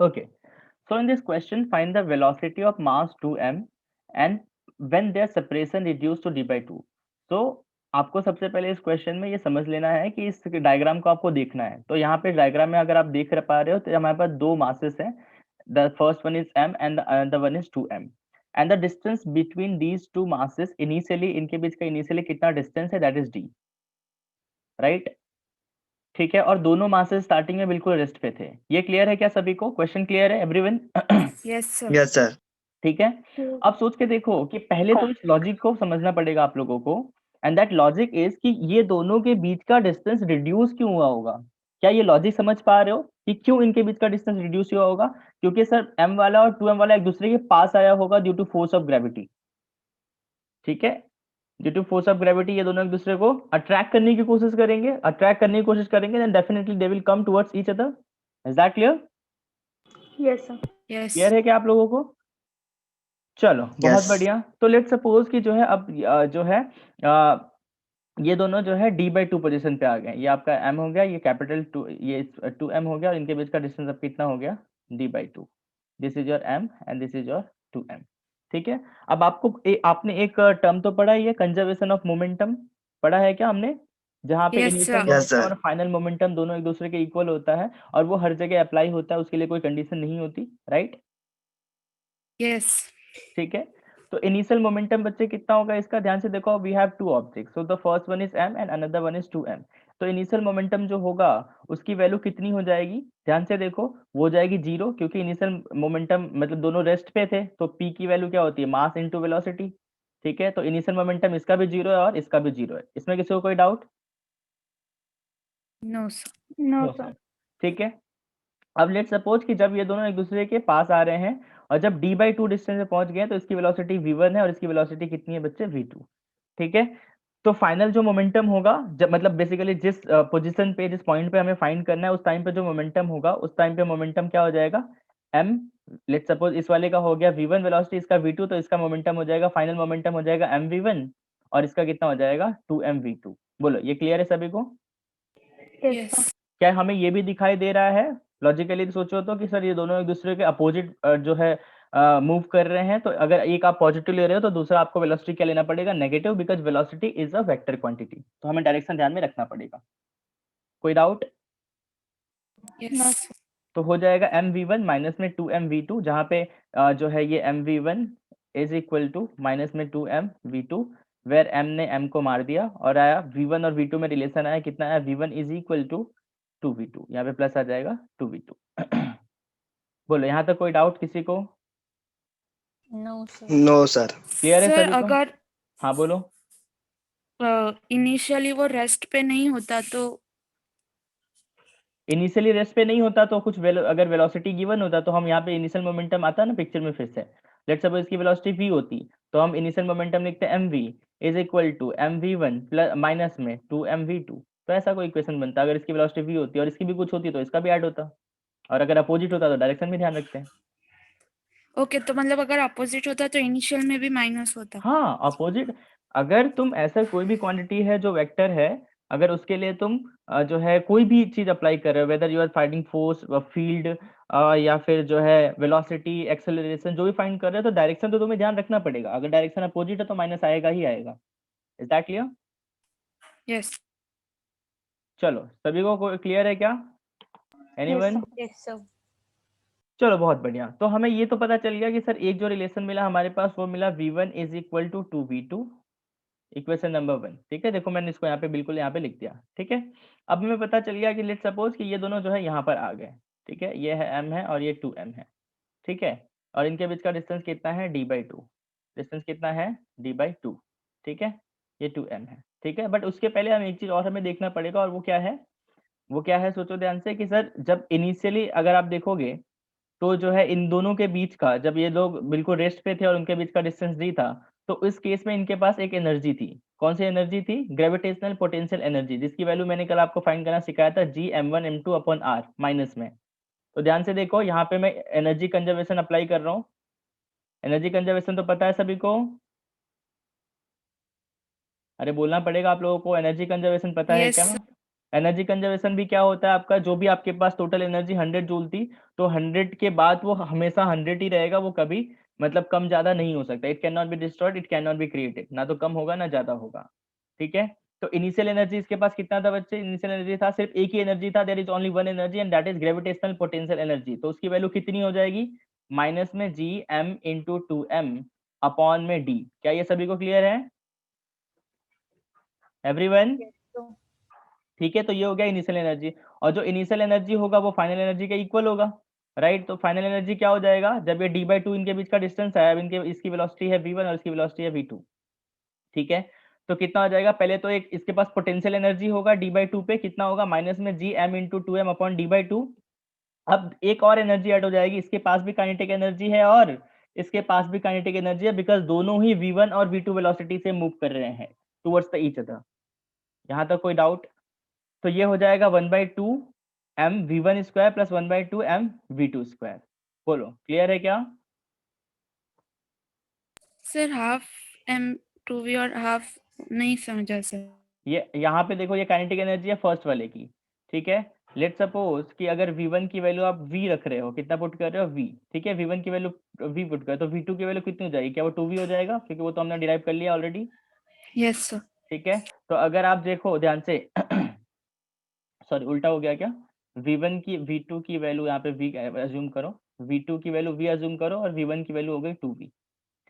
Okay. So in this question, find the velocity of mass 2m and when their separation reduced to d by 2. So आपको सबसे पहले इस question में ये समझ लेना है कि इस डायग्राम को आपको देखना है। तो यहाँ पे डायग्राम में अगर आप देख पा रहे हो तो हमारे पास दो मासेस हैं। The first one is m and the one is 2m and the distance between these two masses initially, इनके बीच का इनिशियली कितना डिस्टेंस है, दैट इज d, राइट। ठीक है, और दोनों मासेस स्टार्टिंग में बिल्कुल रेस्ट पे थे। ये क्लियर है क्या सभी को? क्वेश्चन क्लियर है everyone? Yes sir. Yes sir. ठीक है। अब सोच के देखो कि पहले तो इस लॉजिक को समझना पड़ेगा आप लोगों को, एंड दैट लॉजिक इज कि ये दोनों के बीच का डिस्टेंस रिड्यूस क्यों हुआ होगा। क्या ये लॉजिक समझ पा रहे हो कि क्यों इनके बीच का डिस्टेंस रिड्यूस हुआ होगा? क्योंकि सर m वाला और 2m वाला एक दूसरे के पास आया होगा due to force of gravity. ठीक है, due to force of gravity ये दोनों एक दूसरे को अट्रैक्ट करने की कोशिश करेंगे, then definitely they will come towards each other. Is that clear? Yes sir. Yes. Clear है क्या आप लोगों को? चलो बहुत Yes. बढ़िया। तो लेट सपोज कि जो है अब जो है ये दोनों जो है d बाई 2 पोजिशन पे आ गए। ये आपका m हो गया, ये कैपिटल 2, ये 2m हो गया, और इनके बीच का डिस्टेंस अब कितना हो गया, d by 2। This is your m and this is your 2m। ठीक है। अब आपको आपने एक टर्म तो पढ़ा ही है, कंजर्वेशन ऑफ मोमेंटम, पढ़ा है क्या हमने? जहाँ पे Yes, initial sir. Yes, momentum sir. और फाइनल मोमेंटम दोनों एक दूसरे के इक्वल होता है, और वो हर जगह अप्लाई होता है, उसके लिए कोई कंडीशन नहीं होती, राइट? यस। ठीक है। तो इनिशियल मोमेंटम बच्चे कितना होगा इसका? ध्यान से देखो, we have two objects, so the first one is m and another one is 2m। तो इनिशियल मोमेंटम जो होगा उसकी वैल्यू कितनी हो जाएगी? ध्यान से देखो, वो हो जाएगी 0, क्योंकि इनिशियल मोमेंटम मतलब दोनों रेस्ट पे थे, तो p की वैल्यू क्या होती है, मास इनटू वेलोसिटी। ठीक है, तो इनिशियल मोमेंटम इसका भी 0 है और इसका भी 0 है। इसमें किसी को कोई doubt? No sir. No no sir. Sir. ठीक है। अब लेट सपोज कि जब ये दोनों एक दूसरे के पास आ रहे हैं और जब d बाई 2 डिस्टेंस पे पहुंच गए तो इसकी वेलोसिटी v1 है और इसकी वेलोसिटी कितनी है बच्चे, v2। ठीक है। तो फाइनल जो मोमेंटम होगा, जब मतलब बेसिकली जिस पोजीशन पे, जिस पॉइंट पे हमें फाइंड करना है, उस टाइम पे जो मोमेंटम होगा, उस टाइम पे मोमेंटम क्या हो जाएगा, m। लेट सपोज इस वाले का हो गया v1 वेलोसिटी, इसका v2, तो इसका मोमेंटम हो जाएगा, फाइनल मोमेंटम हो जाएगा mv1, और इसका कितना हो जाएगा, 2mv2। बोलो ये क्लियर है सभी को? Yes yes. सर। क्या हमें ये भी दिखाई दे रहा है लॉजिकली सोचो तो कि सर ये दोनों एक दूसरे के अपोजिट जो है मूव कर रहे हैं? तो अगर एक आप पॉजिटिव ले रहे हो तो दूसरा आपको वेलोसिटी क्या लेना पड़ेगा, negative, because velocity is a vector quantity. तो हमें डायरेक्शन ध्यान में रखना पड़ेगा। कोई डाउट? यस। तो हो जाएगा mv1 माइनस में 2mv2, जहाँ पे जो है ये mv1 is equal to minus में 2mv2, वेर m ने m को मार दिया और आया v1 और v2 में रिलेशन आया, कितना आया, v1 is equal to 2v2, यहाँ पे प्लस आ जाएगा 2v2। बोलो यहाँ तक कोई डाउट किसी को? No sir. No, sir. Clear है सर सभी को? अगर हाँ बोलो। इनिशियली वो रेस्ट पे नहीं होता तो इनिशियली रेस्ट पे नहीं होता तो कुछ अगर वेलोसिटी गिवन होता तो हम यहाँ पे इनिशियल मोमेंटम आता ना पिक्चर में फिर से। लेट्स सपोज इसकी वेलोसिटी v होती तो हम इनिशियल मोमेंटम लिखते mv is equal to mv1 plus minus में 2mv2। तो ऐसा कोई इक्वेशन बनता अगर इसकी वेलोसिटी v होती और इसकी भी कुछ होती तो इसका भी ऐड होता, और अगर अपोजिट होता तो डायरेक्शन भी ध्यान रखते हैं। ओके, तो मतलब अगर अपोजिट होता तो इनिशियल में भी माइनस होता। हाँ अपोजिट, अगर तुम ऐसा कोई भी क्वांटिटी है जो वेक्टर है, अगर उसके लिए तुम जो है कोई भी चीज अप्लाई कर रहे हो, whether you are finding force, field, या फिर जो है वेलोसिटी, एक्सेलरेशन, जो भी फाइंड कर रहे हो तो डायरेक्शन तो तुम्हें ध्यान रखना पड़ेगा। अगर डायरेक्शन अपोजिट है तो माइनस आएगा ही आएगा। Is that clear? यस। चलो सभी को क्लियर है क्या? Yes anyone? Sir. Yes sir. चलो बहुत बढ़िया। तो हमें ये तो पता चल गया कि सर एक जो रिलेशन मिला हमारे पास वो मिला v1 is equal to 2v2, equation number 1। ठीक है, देखो मैंने इसको यहाँ पे बिल्कुल यहाँ पे लिख दिया। ठीक है। अब हमें पता चल गया कि लेट सपोज कि ये दोनों जो है यहाँ पर आ गए। ठीक है, ये है m है और ये 2m है। ठीक है, और इनके बीच का डिस्टेंस कितना है, d बाई 2। डिस्टेंस कितना है, d बाई 2। ठीक है, ये 2m है। ठीक है, बट उसके पहले हम एक चीज और हमें देखना पड़ेगा, और वो क्या है, वो क्या है, सोचो ध्यान से कि सर जब इनिशियली अगर आप देखोगे तो जो है इन दोनों के बीच का, जब ये लोग बिल्कुल रेस्ट पे थे और उनके बीच का डिस्टेंस d था, तो इस केस में इनके पास एक एनर्जी थी। कौन सी एनर्जी थी, ग्रेविटेशनल पोटेंशियल एनर्जी, जिसकी वैल्यू मैंने कल आपको फाइंड करना सिखाया था, Gm1m2 अपॉन r माइनस में। तो ध्यान से देखो यहाँ पे मैं एनर्जी कंजर्वेशन अप्लाई कर रहा हूँ। एनर्जी कंजर्वेशन तो पता है सभी को? अरे बोलना पड़ेगा आप लोगों को, एनर्जी कंजर्वेशन पता है क्या? यस। एनर्जी कंजर्वेशन भी क्या होता है आपका, जो भी आपके पास टोटल एनर्जी 100 जूल थी, तो 100 के बाद वो हमेशा 100 ही रहेगा, वो कभी मतलब कम ज्यादा नहीं हो सकता। It can not be destroyed, it can not be created, ना तो कम होगा ना ज्यादा होगा। ठीक है, तो इनिशियल एनर्जी इसके पास कितना था बच्चे, इनिशियल एनर्जी था सिर्फ एक ही एनर्जी था, there is only one energy and that is gravitational potential energy. तो उसकी वैल्यू कितनी हो जाएगी, माइनस में G M into 2m upon में डी। क्या ये सभी को क्लियर है एवरीवन? ठीक है, तो ये हो गया इनिशियल एनर्जी, और जो इनिशियल एनर्जी होगा वो फाइनल एनर्जी के इक्वल होगा, राइट। तो फाइनल एनर्जी क्या हो जाएगा, जब ये d/2 इनके बीच का डिस्टेंस है, अब इनके इसकी वेलोसिटी है v1 और इसकी वेलोसिटी है v2। ठीक है, तो कितना हो जाएगा, पहले तो एक इसके पास पोटेंशियल एनर्जी होगा d/2 पे, कितना होगा, माइनस में G M into 2m upon d/2। अब एक और एनर्जी ऐड हो जाएगी, इसके पास भी काइनेटिक एनर्जी है और इसके पास भी काइनेटिक एनर्जी है, बिकॉज दोनों ही v1 और v2 वेलोसिटी से मूव कर रहे हैं टुवर्ड्स द ईच अदर। यहाँ तक कोई डाउट? तो ये हो जाएगा 1/2m v1 square plus 1/2m v2 square. बोलो क्लियर है क्या? Sir half m two v और हाफ नहीं समझा सर। ये यहाँ पे देखो, ये काइनेटिक एनर्जी है फर्स्ट वाले की। ठीक है, लेट सपोज कि अगर v1 की वैल्यू आप v रख रहे हो, कितना पुट कर रहे हो v, ठीक है, v1 की वैल्यू v पुट कर, तो v2 की वैल्यू कितनी हो जाएगी, क्या वो 2v हो जाएगा, क्योंकि वो तो हमने डिराइव कर लिया ऑलरेडी। Yes sir. ठीक है, तो अगर आप देखो ध्यान से सॉरी उल्टा हो गया क्या, v1 की v2 की वैल्यू यहाँ पे v अज्यूम करो, v2 की वैल्यू v अज्यूम करो और v1 की वैल्यू हो गई 2v।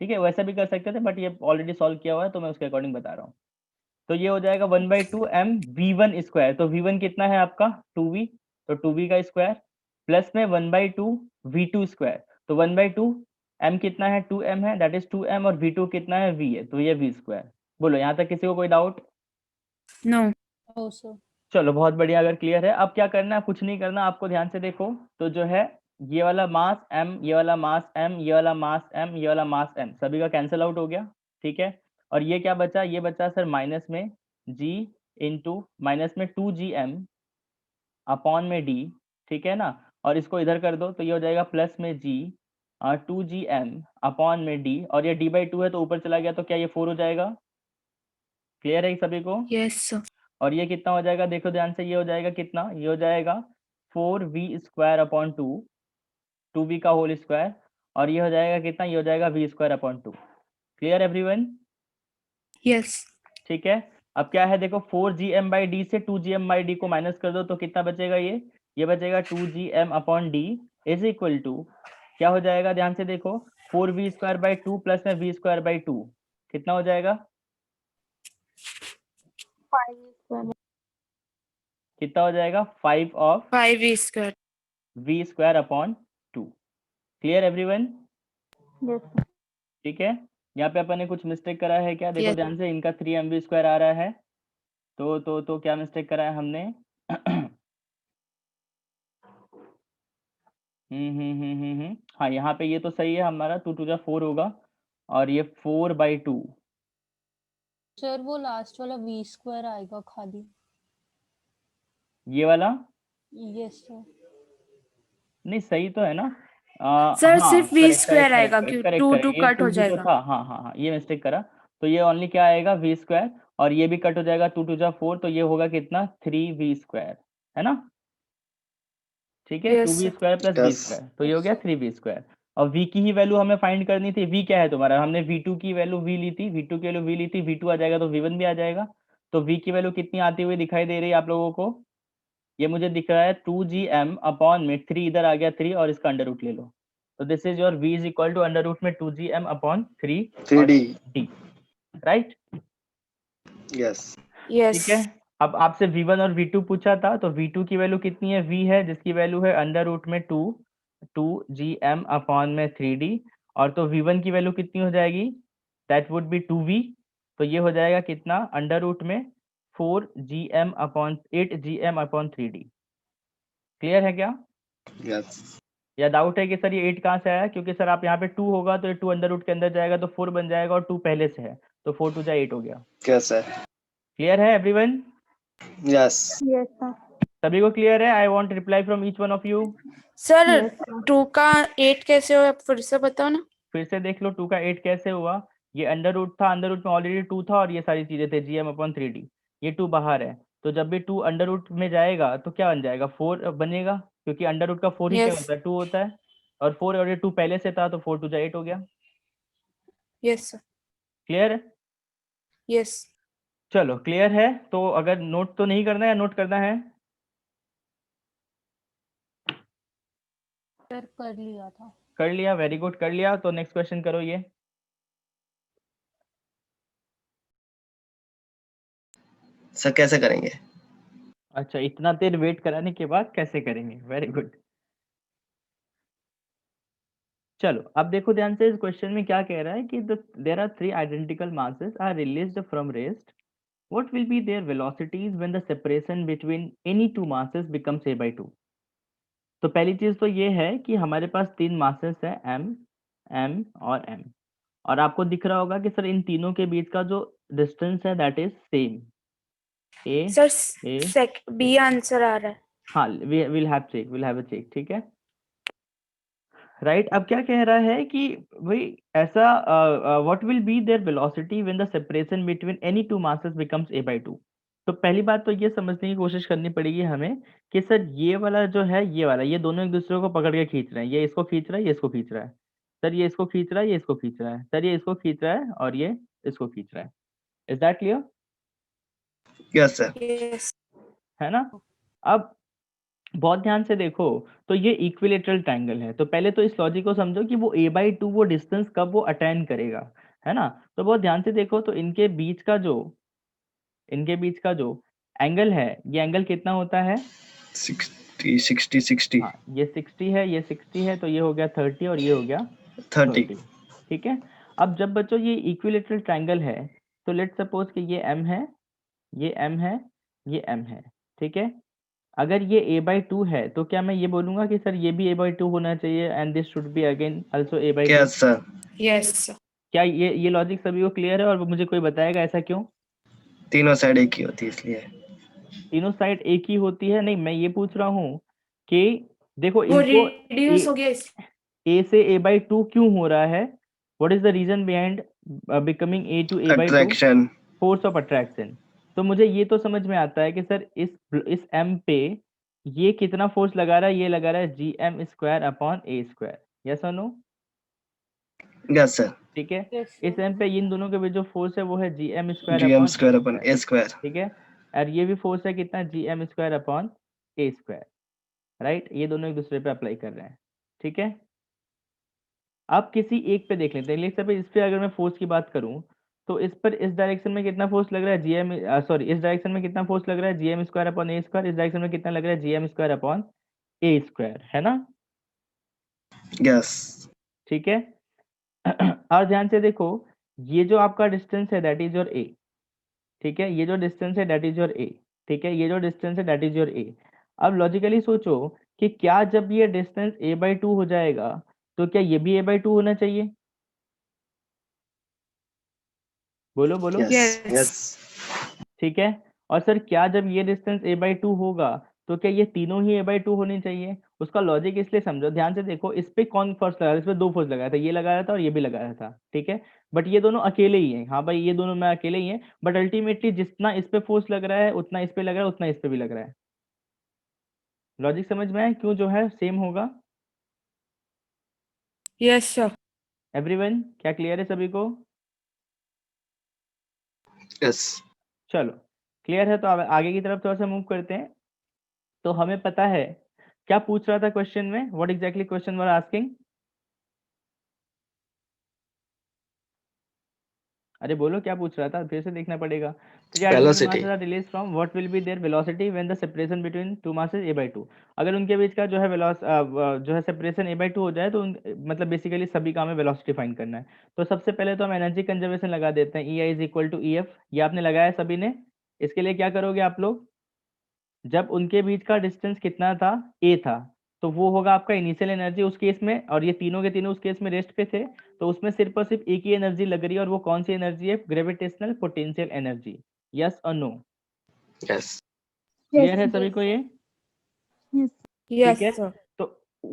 ठीक है, वैसा भी कर सकते थे बट ये ऑलरेडी सॉल्व किया हुआ है तो मैं उसके अकॉर्डिंग बता रहा हूँ। तो ये हो जाएगा 1/2m v1 स्क्वायर, तो v1 कितना है आपका 2v, तो 2v का स्क्वायर प्लस में 1/2 v2 स्क्वायर, तो 1/2m कितना है 2m है, दैट इज 2m, और v2 कितना है v है, तो ये v स्क्वायर। बोलो यहाँ तक किसी को कोई डाउट? नो। No sir. चलो बहुत बढ़िया, अगर क्लियर है। अब क्या करना है, कुछ नहीं करना आपको, ध्यान से देखो तो जो है ये वाला मास m, ये वाला मास m, ये वाला मास m, ये वाला मास m, सभी का कैंसिल आउट हो गया। ठीक है, और ये क्या बचा, ये बचा सर माइनस में g इंटू माइनस में 2gm अपॉन में d। ठीक है ना, और इसको इधर कर दो तो ये हो जाएगा प्लस में g 2gm अपॉन में d, और ये d/2 है तो ऊपर चला गया तो क्या ये 4 हो जाएगा? क्लियर है सभी को? Yes sir. और ये कितना हो जाएगा, देखो ध्यान से, ये हो जाएगा कितना, ये हो जाएगा 4v स्क्वायर अपॉन 2, 2v का होल स्क्वायर, और ये हो जाएगा कितना, ये हो जाएगा v square upon 2। Clear everyone? Yes. ठीक है, अब क्या है देखो, 4gm/d से 2gm/d को माइनस कर दो तो कितना बचेगा, ये बचेगा 2gm upon d is equal to क्या हो जाएगा, ध्यान से देखो, 4v स्क्वायर बाई 2 प्लस में v स्क्वायर बाई 2 कितना हो जाएगा, 5 कितना हो जाएगा, 5 of 5v square. v square upon 2। Clear everyone? yes sir. ठीक है, यहाँ पे अपन ने कुछ मिस्टेक करा है क्या, देखो Yes. ध्यान से, इनका 3mv स्क्वायर आ रहा है, तो क्या मिस्टेक करा है हमने हाँ यहाँ पे ये तो सही है हमारा, 2 टू 4 होगा, और ये 4/2, सर वो लास्ट वाला v स्क्वायर आएगा खाली। ये वाला यस सर। नहीं सही तो है ना? सर हाँ सिर्फ v स्क्वायर आएगा क्योंकि 2 ये कट हो 2v तो जाएगा। था, हाँ हाँ हाँ, ये मिस्टेक करा, तो ये ओनली क्या आएगा v स्क्वायर, और ये भी कट हो जाएगा 2 टू 4, तो ये होगा कितना 3v स्क्वायर, है ना? ठीक है, Yes, 2v sir. Square plus v Yes. Square, तो ये हो गया 3v स्क्वायर। और v की ही वैल्यू हमें फाइंड करनी थी, v क्या है तुम्हारा, हमने v2 की वैल्यू v ली थी, v2 की वैल्यू v ली थी, v2 आ जाएगा तो v1 भी आ जाएगा, तो v की वैल्यू कितनी आती हुई दिखाई दे रही है आप लोगों को, ये मुझे दिख रहा है 2gm अपॉन में 3 इधर आ गया 3 और इसका अंडर रूट ले लो, तो this is your v is equal to under root में 2gm upon 3d. d, right? Yes. Yes. ठीक है, अब आपसे v1 और v2 पूछा था, तो v2 की वैल्यू कितनी है, v है जिसकी वैल्यू है अंडर रूट में 2gm अपॉन में 3d, और तो v1 की वैल्यू कितनी हो जाएगी, दैट वुड बी 2v, तो ये हो जाएगा कितना अंडर रूट में 4gm upon 8gm upon 3d। Clear है क्या, Yes. या डाउट है कि सर ये 8 कहाँ से आया, क्योंकि सर आप यहाँ पे 2 होगा तो ये 2 अंडर रूट के अंदर जाएगा तो 4 बन जाएगा, और 2 पहले से है तो 4 टू 8 हो गया। कैसे? क्लियर है एवरीवन? Yes. Yes sir. सभी को क्लियर है? I want reply from each one of you. Sir Yes sir. 2 का 8 कैसे हो, आप फिर से बताओ ना। फिर से देख लो, 2 का 8 कैसे हुआ, ये अंडर रूट था, अंडर रूट में ऑलरेडी 2 था और ये सारी चीजें थे gm अपॉन 3d, ये 2 बाहर है, तो जब भी 2 अंडर रूट में जाएगा तो क्या बन जाएगा, 4 बनेगा, क्योंकि अंडर रूट का 4 ही क्या Yes. होता है, 2 होता है, और 4 और ये 2 पहले से था तो 4 2 8 हो गया। Yes, sir. क्लियर है? Yes. चलो क्लियर है, तो अगर नोट तो नहीं करना है, नोट करना है? सर कर लिया था। कर लिया, वेरी गुड, कर लिया। तो नेक्स्ट क्वेश्चन करो ये। सर कैसे करेंगे? अच्छा, इतना देर वेट कराने के बाद कैसे करेंगे, वेरी गुड। चलो अब देखो ध्यान से, इस क्वेश्चन में क्या कह रहा है कि there are 3 identical masses are released from rest, what will be their velocities when the separation between any two masses becomes a/2। तो पहली चीज तो ये है कि हमारे पास 3 masses है, m, m और m, और आपको दिख रहा होगा कि सर इन तीनों के बीच का जो डिस्टेंस है that is same, a Sir, a B answer आ रहा है। हाँ, we'll have a check, ठीक है, राइट। अब क्या कह रहा है कि भाई ऐसा what will be there velocity when the separation between any two masses becomes a/2। तो पहली बात तो ये समझने की कोशिश करनी पड़ेगी हमें कि सर ये वाला जो है, ये वाला, ये दोनों एक दूसरे को पकड़ के खींच रहे हैं, ये इसको खींच रहा है, ये इसको खींच रहा है, सर ये इसको खींच रहा है, ये इसको खींच रहा है, सर ये इसको खींच रहा है और ये इसको खींच रहा है। Is that clear? Yes sir. Yes. है ना? अब बहुत ध्यान से देखो, तो ये इक्विलेटरल ट्रायंगल है, तो पहले तो इस लॉजिक को समझो कि वो a/2 वो डिस्टेंस कब वो अटेन करेगा, है ना? तो बहुत ध्यान से देखो, तो इनके बीच का जो एंगल है, ये एंगल कितना होता है, 60 हाँ ये 60 है, ये 60 है, तो ये हो गया 30 और ये हो गया 30। 30, ठीक है। अब जब बच्चों ये इक्विलेटरल ट्रायंगल है, तो लेट्स सपोज कि ये m है, ये m है, ये m है, ठीक है। अगर ये a/2 है तो क्या मैं ये बोलूंगा कि सर ये भी a/2 होना चाहिए and this should be again also a/2? Yes sir. Yes, sir. क्या ये लॉजिक सभी को क्लियर है? और मुझे कोई बताएगा ऐसा क्यों? तीनों साइड एक ही होती है इसलिए। तीनों साइड एक ही होती है? नहीं, मैं ये पूछ रहा हूँ कि देखो वो इनको reduce हो गया a से a/2 क्यों हो रहा है, what is the reason behind becoming a to a/2? Attraction. Force of attraction. तो मुझे ये तो समझ में आता है कि सर इस m पे ये कितना फोर्स लगा रहा है, ये लगा रहा है gm²/a², यस और नो? Yes sir. ठीक है, Yes, इस sir. m पे इन दोनों के बीच जो फोर्स है वो है gm² gm² a²। ठीक है, और ये भी फोर्स है कितना, gm² राइट, ये दोनों एक दूसरे पे अप्लाई कर रहे हैं, ठीक है। अब किसी एक पे देख लेते हैं, लेट्स सपोज इस पे अगर मैं फोर्स की बात करूं, तो इस पर इस डायरेक्शन में कितना फोर्स लग रहा है, इस डायरेक्शन में कितना फोर्स लग रहा है, gm²/a², इस डायरेक्शन में कितना लग रहा है, gm²/a², है ना? यस। ठीक है। और ध्यान से देखो, ये जो आपका डिस्टेंस है दैट इज योर a, ठीक है, ये जो डिस्टेंस है दैट इज योर a, ठीक है, ये जो डिस्टेंस है दैट इज योर a। अब लॉजिकली सोचो कि क्या जब ये डिस्टेंस a/2 हो जाएगा तो क्या ये भी a/2 होना चाहिए? बोलो बोलो। Yes Yes. यस। ठीक है, और सर क्या जब ये डिस्टेंस a/2 होगा तो क्या ये तीनों ही a/2 होनी चाहिए? उसका लॉजिक इसलिए समझो, ध्यान से देखो, इस पे कौन फोर्स लगा रहा है, इस पे 2 फोर्स लगाया था, ये लगाया था और ये भी लगाया था, ठीक है, बट ये दोनों अकेले ही हैं, हाँ भाई ये दोनों में अकेले ही हैं, बट अल्टीमेटली जितना इस पे फोर्स लग रहा है उतना इस पे लग रहा है, उतना इस पे भी लग रहा है। लॉजिक समझ में आया क्यों जो है सेम होगा? Yes, sir. एवरीवन, क्या क्लियर है सभी को? यस। चलो क्लियर है, तो अब आगे की तरफ थोड़ा सा मूव करते हैं। तो हमें पता है क्या पूछ रहा था क्वेश्चन में, what exactly question were asking? अरे बोलो क्या पूछ रहा था, फिर से देखना पड़ेगा। Velocity. Release from what will be there velocity when the separation between two masses a/2। अगर उनके बीच का जो है जो है सेपरेशन a/2 हो जाए तो मतलब बेसिकली सभी का हमें वेलोसिटी फाइंड करना है। तो सबसे पहले तो हम एनर्जी कंजर्वेशन लगा देते हैं, EI = EF, ये आपने लगाया सभी ने। इसके लिए क्या करोगे आप लोग, जब उनके बीच का डिस्टेंस कितना था, a था, तो वो होगा आपका इनिशियल एनर्जी उस केस में, और ये तीनों के तीनों उस केस में रेस्ट पे थे, तो उसमें सिर्फ और सिर्फ एक ही एनर्जी लग रही है, और वो कौन सी एनर्जी है, ग्रेविटेशनल पोटेंशियल एनर्जी, यस और नो? यस। क्लियर है Yes. सभी को ये? Yes. Yes, ठीक है, sir. तो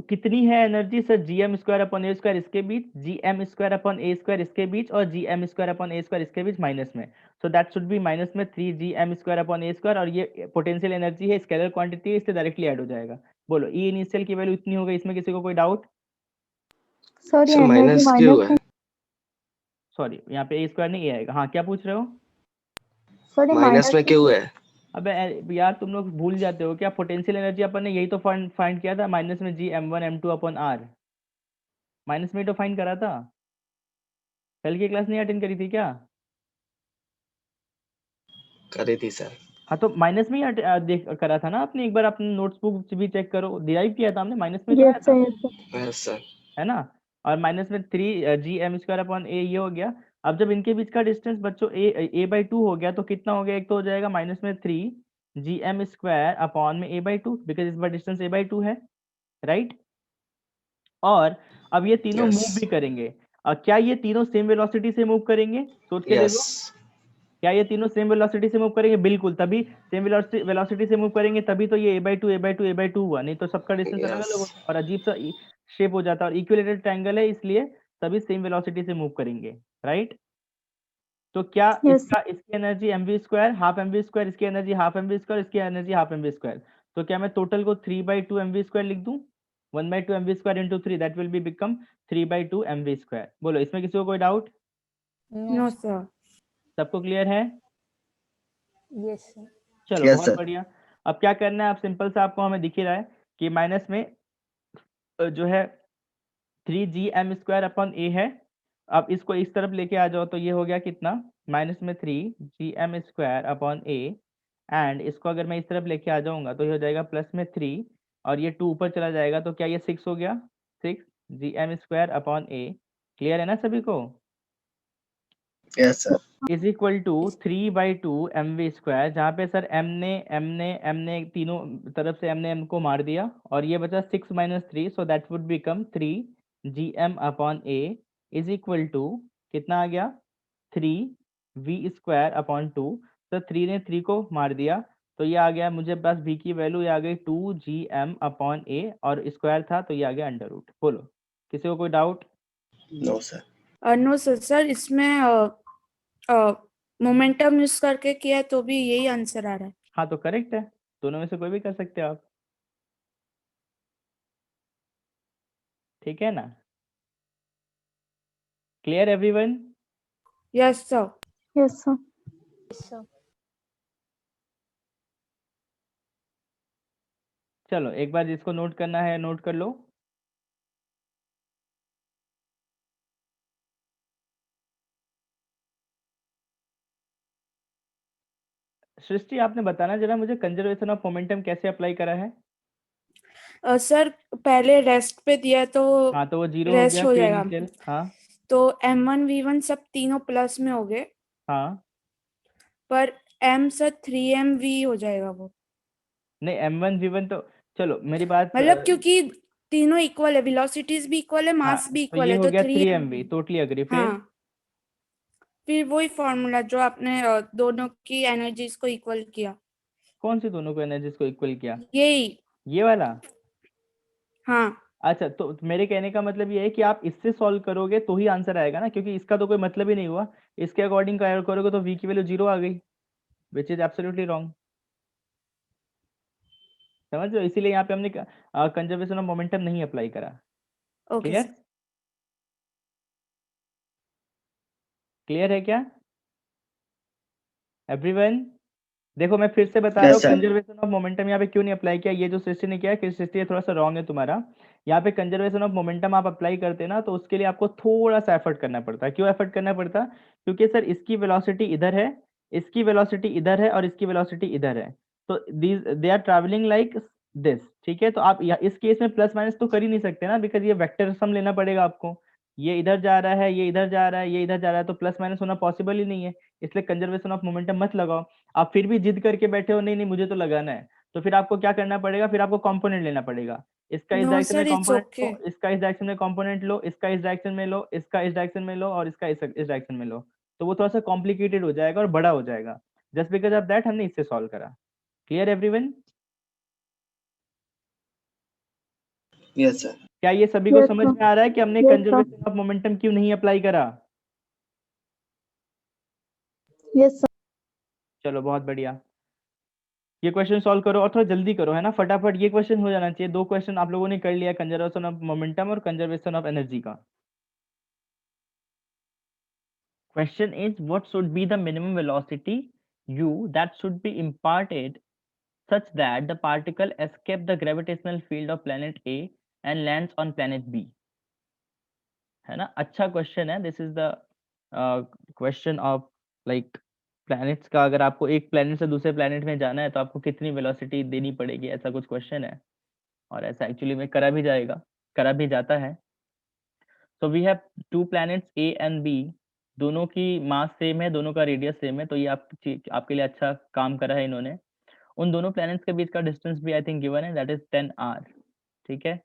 कितनी है energy sir, gm square upon a square इसके बीच, gm square upon a square इसके बीच और gm square upon a square इसके बीच माइनस में, so that should be minus में 3gm square upon a square, और ये पोटेंशियल एनर्जी है, स्केलर क्वांटिटी है, इससे डायरेक्टली ऐड हो जाएगा। बोलो ई इनिशियल की वैल्यू इतनी हो गई, इसमें किसी को कोई डाउट? सर ये So एनर्जी minus क्यों माइनस है? सॉरी यहाँ पे ए स्क्वायर नहीं, ए आएगा। हाँ क्या पूछ रहे हो? सर ये माइनस माइनस में क्यों है? अबे यार तुम लोग भूल जाते हो क्या, पोटेंशियल एनर्जी अपन ने यही तो फाइंड किया था, माइनस में gm1m2 अपॉन आर, माइनस में ही तो फाइंड करा था। कल की क्लास नहीं अटेंड करी थी क्या? करी थी सर। हाँ तो माइनस में ही देख करा था ना आपने, एक बार अपने नोट्स बुक भी चेक करो, डिराइव किया था हमने, माइनस में तो आया यस था, sir yes sir yes sir. है ना। और माइनस में 3gm स्क्वायर अपॉन ए ये हो गया। अब जब इनके बीच का डिस्टेंस बच्चों a/2 हो गया तो कितना हो गया, एक तो हो जाएगा माइनस में 3gm स्क्वायर अपॉन में a/2, बिकॉज इस बार डिस्टेंस a/2 है, राइट। और अब ये तीनों Yes. मूव भी करेंगे, क्या ये तीनों सेम वेलोसिटी से मूव करेंगे? सोच के देखो, Yes. क्या ये तीनों सेम वेलोसिटी से मूव करेंगे? बिल्कुल, तभी सेम वेलोसिटी से मूव करेंगे, तभी तो ये a/2 हुआ, नहीं तो सबका डिस्टेंस अलग अलग Yes. होता और अजीब सा शेप हो जाता, और इक्विलेटरल ट्रायंगल है इसलिए सभी सेम वेलोसिटी से मूव करेंगे, राइट। तो क्या यस इसकी energy mv square, half mv square, इसकी एनर्जी हाफ mv स्क्वायर, इसकी एनर्जी हाफ mv स्क्वायर, तो क्या मैं टोटल को 3/2 mv स्क्वायर लिख दूं? 1/2 mv square into 3, that will be become 3/2 mv square. बोलो इसमें किसी को कोई डाउट? No sir. सबको क्लियर है? Yes sir. चलो Yes, बहुत sir. बढ़िया। अब क्या करना है, आप सिंपल सा, आपको हमें दिख ही रहा है कि माइनस में जो है 3gm स्क्वायर अपॉन ए है। अब इसको इस तरफ लेके आ जाओ तो ये हो गया कितना, माइनस में 3gm square upon A, and इसको अगर मैं इस तरफ लेके आ जाऊंगा तो ये हो जाएगा प्लस में 3, और ये 2 ऊपर चला जाएगा तो क्या ये 6 हो गया, 6gm स्क्वायर अपॉन ए। क्लियर है ना सभी को? Yes, sir. Is equal to 3/2 mv square, जहाँ पे सर m ने तीनों तरफ से m ने m को मार दिया, और ये बचा 6 minus 3, so that would become 3gm upon a is equal to कितना आ गया, 3v स्क्वायर अपॉन 2। तो 3 ने 3 को मार दिया तो ये आ गया मुझे पास v की वैल्यू, ये आ गई 2gm अपॉन a, और स्क्वायर था तो ये आ गया अंडर रूट। बोलो किसी को कोई doubt? No, sir. No sir, sir इसमें मोमेंटम यूज करके किया है तो भी यही आंसर आ रहा है। हाँ तो करेक्ट है, दोनों में से कोई भी कर सकते हो आप, ठीक है ना। Clear everyone? Yes sir. Yes sir yes sir. चलो एक बार जिसको नोट करना है नोट कर लो। सृष्टि आपने बताना जरा मुझे, कंजर्वेशन ऑफ मोमेंटम कैसे अप्लाई करा है? सर पहले रेस्ट पे दिया तो हाँ तो वो जीरो हो रेस्ट गया, हो पी जाएगा, इनिशियल। हाँ तो m1 v1 सब तीनों प्लस में हो गए, हाँ, पर m सर 3mv हो जाएगा वो, नहीं m1 v1 तो, चलो मेरी बात मतलब क्योंकि तीनों इक्वल है, वेलोसिटीज भी इक्वल है, हाँ मास भी तो इक्वल ये है, हो तो गया 3mv। 3mv, totally agree. फिर हाँ, फिर वही फॉर्मूला जो आपने दोनों की एनर्जीज को इक्वल किया, कौन सी दोनों को एनर्जीज को इक्वल किया? यही। ये वाला? हाँ अच्छा तो मेरे कहने का मतलब ये है कि आप इससे सॉल्व करोगे तो ही आंसर आएगा ना, क्योंकि इसका तो कोई मतलब ही नहीं हुआ, इसके अकॉर्डिंग करोगे तो v की वैल्यू 0 आ गई, विच इज एब्सोल्युटली रॉन्ग। समझ लो, इसीलिए यहाँ पे हमने कंजर्वेशन ऑफ मोमेंटम नहीं अप्लाई करा। Okay clear? क्लियर है क्या एवरीवन? देखो मैं फिर से बता रहा हूँ, Yes, sir. Conservation of momentum यहाँ पे क्यों नहीं अप्लाई किया, ये जो सृष्टि ने किया है, सृष्टि थोड़ा सा रॉन्ग है तुम्हारा। यहाँ पे कंजर्वेशन ऑफ मोमेंटम आप अप्लाई करते ना तो उसके लिए आपको थोड़ा सा एफर्ट करना पड़ता है। क्यों एफर्ट करना पड़ता? क्योंकि सर इसकी वेलोसिटी इधर है, इसकी वेलोसिटी इधर है, और इसकी वेलोसिटी इधर है, तो they are travelling like this, ठीक है। तो आप इस केस में प्लस माइनस तो कर ही नहीं सकते ना, बिकॉज ये वेक्टर सम लेना पड़ेगा आपको, ये इधर जा रहा है, ये इधर जा रहा है, ये इधर जा रहा है, तो प्लस माइनस होना पॉसिबल ही नहीं है, इसलिए कंजर्वेशन ऑफ मोमेंटम मत लगाओ। आप फिर भी जिद करके बैठे हो, नहीं नहीं मुझे तो लगाना है, तो फिर आपको क्या करना पड़ेगा, फिर आपको कंपोनेंट लेना पड़ेगा। इसका इस नो डायरेक्शन में सर, इट्स कंपोनेंट ओके। लो, इसका इस डायरेक्शन में कंपोनेंट लो, इसका इस डायरेक्शन में लो, इसका इस डायरेक्शन में लो, और इसका इस डायरेक्शन में लो, तो वो थोड़ा सा कॉम्प्लिकेटेड हो जाएगा और बड़ा हो जाएगा। जस्ट बिकॉज ऑफ दैट हमने इससे सॉल्व करा। Clear everyone? Yes, sir. क्या ये सभी को Yes, समझ sir. में आ रहा है कि हमने Yes, sir. Conservation of momentum क्यों नहीं अप्लाई करा? Yes, sir. चलो बहुत बढ़िया। ये क्वेश्चन सॉल्व करो और थोड़ा जल्दी करो, है ना, फटाफट। ये क्वेश्चन हो जाना चाहिए। 2 क्वेश्चन आप लोगों ने कर लिया, कंजर्वेशन ऑफ मोमेंटम और कंजर्वेशन ऑफ एनर्जी का। Question is, what should be the minimum velocity u that should be imparted such that the particle escape the gravitational field of planet A and lands on planet B? है ना, अच्छा question है। This is the question of like planets का। अगर आपको एक planet से दूसरे प्लैनेट में जाना है तो आपको कितनी वेलोसिटी देनी पड़ेगी, ऐसा कुछ क्वेश्चन है। और ऐसा एक्चुअली में करा भी जाएगा, करा भी जाता है। So we have 2 planets A and B, दोनों की मास सेम है, दोनों का रेडियस सेम है, तो ये आपके लिए अच्छा काम करा है इन्होंने। उन दोनों प्लैनेट्स के बीच का डिस्टेंस भी आई थिंक गिवन है, दैट इज 10 r। ठीक है,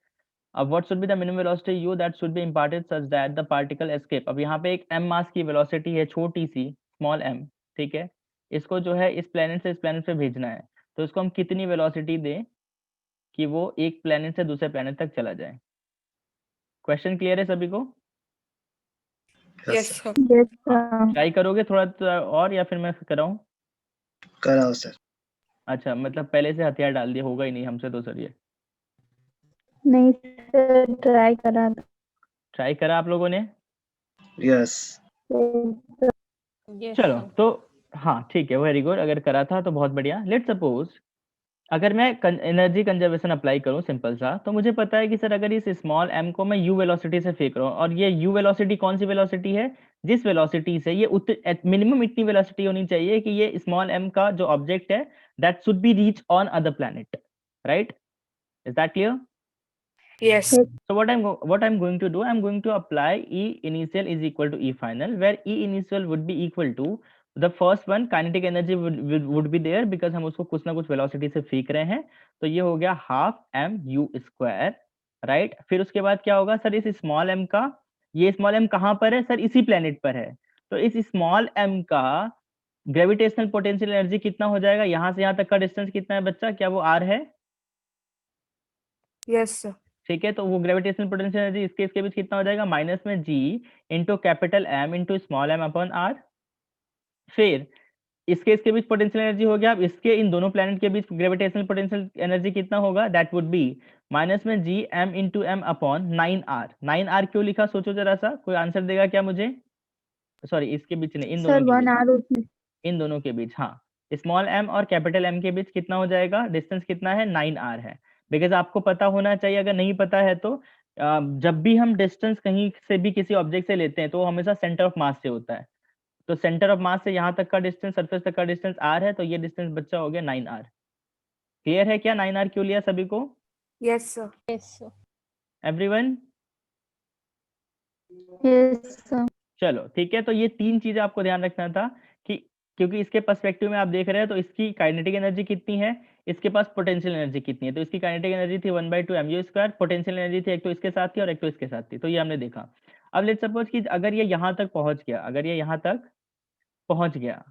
अब what should be the minimum velocity u that should B imparted such that the particle escape. अब यहाँ पे एक m मास की वेलोसिटी है, छोटी सी, स्मॉल m। ठीक है, इसको जो है इस प्लैनेट से इस प्लैनेट पे भेजना है, तो इसको हम कितनी वेलोसिटी दें कि वो एक प्लैनेट से दूसरे प्लैनेट तक चला जाए? क्वेश्चन क्लियर है सभी को? Yes, sir. sir. Yes, sir. Try करोगे थोड़ा और या फिर मैं कराऊं? कराओ सर। अच्छा, मतलब पहले से हथियार डाल दिया, होगा ही नहीं हमसे तो सर। ये नहीं सर, ट्राई करा था। ट्राई करा आप लोगों ने? Yes. Yes, sir. Yes, चलो sir. तो हाँ ठीक है, वेरी गुड। अगर करा था तो बहुत बढ़िया। लेट सपोज अगर मैं एनर्जी कंजर्वेशन अप्लाई करूं सिंपल सा, तो मुझे पता है कि सर अगर इस स्मॉल m को मैं u वेलोसिटी से फेंक रहा हूं, और ये u वेलोसिटी कौन सी वेलोसिटी है? जिस वेलोसिटी से ये मिनिमम इतनी वेलोसिटी होनी चाहिए कि ये स्मॉल m का जो ऑब्जेक्ट है that should be reach on other planet, right? Is that clear? Yes. So what I'm going to do, I'm going to apply E initial is equal to E final, where E initial would be equal to the first one, kinetic energy would be there because हम उसको कुछ ना कुछ velocity से फेंक रहे हैं, तो ये हो गया half m u square, right? फिर उसके बाद क्या होगा सर, इस स्मॉल m का, ये स्मॉल m कहाँ पर है सर? इसी प्लेनेट पर है, तो इस स्मॉल m का ग्रेविटेशनल पोटेंशियल एनर्जी कितना हो जाएगा? यहाँ से यहाँ तक का डिस्टेंस कितना है बच्चा, क्या वो r है? Yes, sir. ठीक है, तो वो ग्रेविटेशनल पोटेंशियल एनर्जी इसके बीच कितना हो जाएगा? माइनस में g into capital M into small m upon r। फिर इसके बीच पोटेंशियल एनर्जी हो गया। अब इसके इन दोनों प्लैनेट के बीच ग्रेविटेशनल पोटेंशियल एनर्जी कितना होगा? दैट वुड बी माइनस में g m into m upon 9r। 9r क्यों लिखा, सोचो जरा सा, कोई आंसर देगा क्या मुझे? सॉरी, इसके बीच नहीं, इन सर दोनों के 1 बीच, hour उसमें। इन दोनों के बीच। हाँ, स्मॉल m और कैपिटल M के बीच कितना हो जाएगा? डिस्टेंस कितना है? 9r है। बिकॉज आपको पता होना चाहिए, अगर नहीं पता है तो जब भी हम डिस्टेंस कहीं से भी किसी ऑब्जेक्ट से लेते हैं तो वो हमेशा सेंटर ऑफ मास से होता है। तो सेंटर ऑफ मास से यहाँ तक का डिस्टेंस, सरफेस तक का डिस्टेंस r है, तो ये डिस्टेंस बच्चा हो गया 9r। क्लियर है क्या 9r क्यों लिया सभी को? Yes, sir. Yes, sir. Everyone? Yes, sir. चलो ठीक है, तो ये 3 चीजें आपको ध्यान रखना था कि क्योंकि इसके पर्सपेक्टिव में आप देख रहे हैं तो इसकी काइनेटिक एनर्जी कितनी है, इसके पास पोटेंशियल एनर्जी कितनी है। तो इसकी काइनेटिक एनर्जी थी 1/2 mu स्क्वायर, पोटेंशियल एनर्जी थी एक तो इसके साथ थी और एक तो इसके साथ थी, तो ये हमने देखा। अब लेट्स सपोज कि अगर ये यहाँ तक पहुंच गया, अगर ये यहाँ तक पहुंच गया,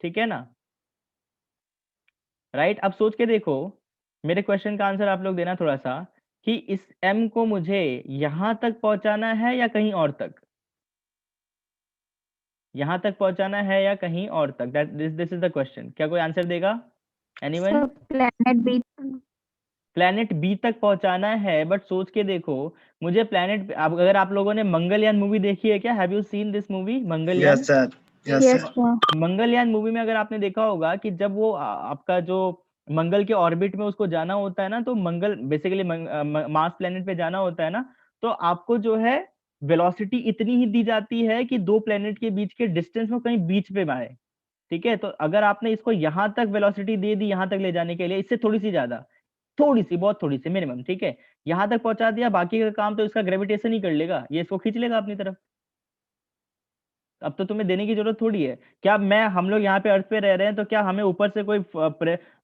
ठीक है ना, राइट? अब सोच के देखो, मेरे क्वेश्चन का आंसर आप लोग देना थोड़ा सा, कि इस m को मुझे यहाँ तक पहुंचाना है या कहीं और तक? यहाँ तक पहुंचाना है या कहीं और तक? This is the question. क्या कोई आंसर देगा? Anyone? Sir planet B. Planet B तक पहुंचाना है, बट सोच के देखो, मुझे प्लैनेट, अगर आप लोगों ने मंगलयान मूवी देखी है क्या? Have you seen this movie Mangalyaan? Yes, sir. Yes, Yes, sir. sir. Mangalyaan movie में अगर आपने देखा होगा कि जब वो आपका जो मंगल के ऑर्बिट में उसको जाना होता है ना, तो मंगल बेसिकली मार्स प्लेनेट पे जाना होता है ना, तो आपको जो है वेलोसिटी इतनी ही दी जाती है कि 2 प्लेनेट के बीच के डिस्टेंस में कहीं बीच पे आए। ठीक है, तो अगर आपने इसको यहाँ तक वेलोसिटी दे दी यहाँ तक ले जाने के लिए, इससे थोड़ी सी ज्यादा, थोड़ी सी, बहुत थोड़ी सी, मिनिमम, ठीक है, यहाँ तक पहुंचा दिया, बाकी का काम तो इसका ग्रेविटेशन ही कर लेगा, ये इसको खींच लेगा अपनी तरफ। अब तो तुम्हें देने की जरूरत थोड़ी है। क्या हम लोग यहाँ पे अर्थ पे रह रहे हैं, तो क्या हमें ऊपर से कोई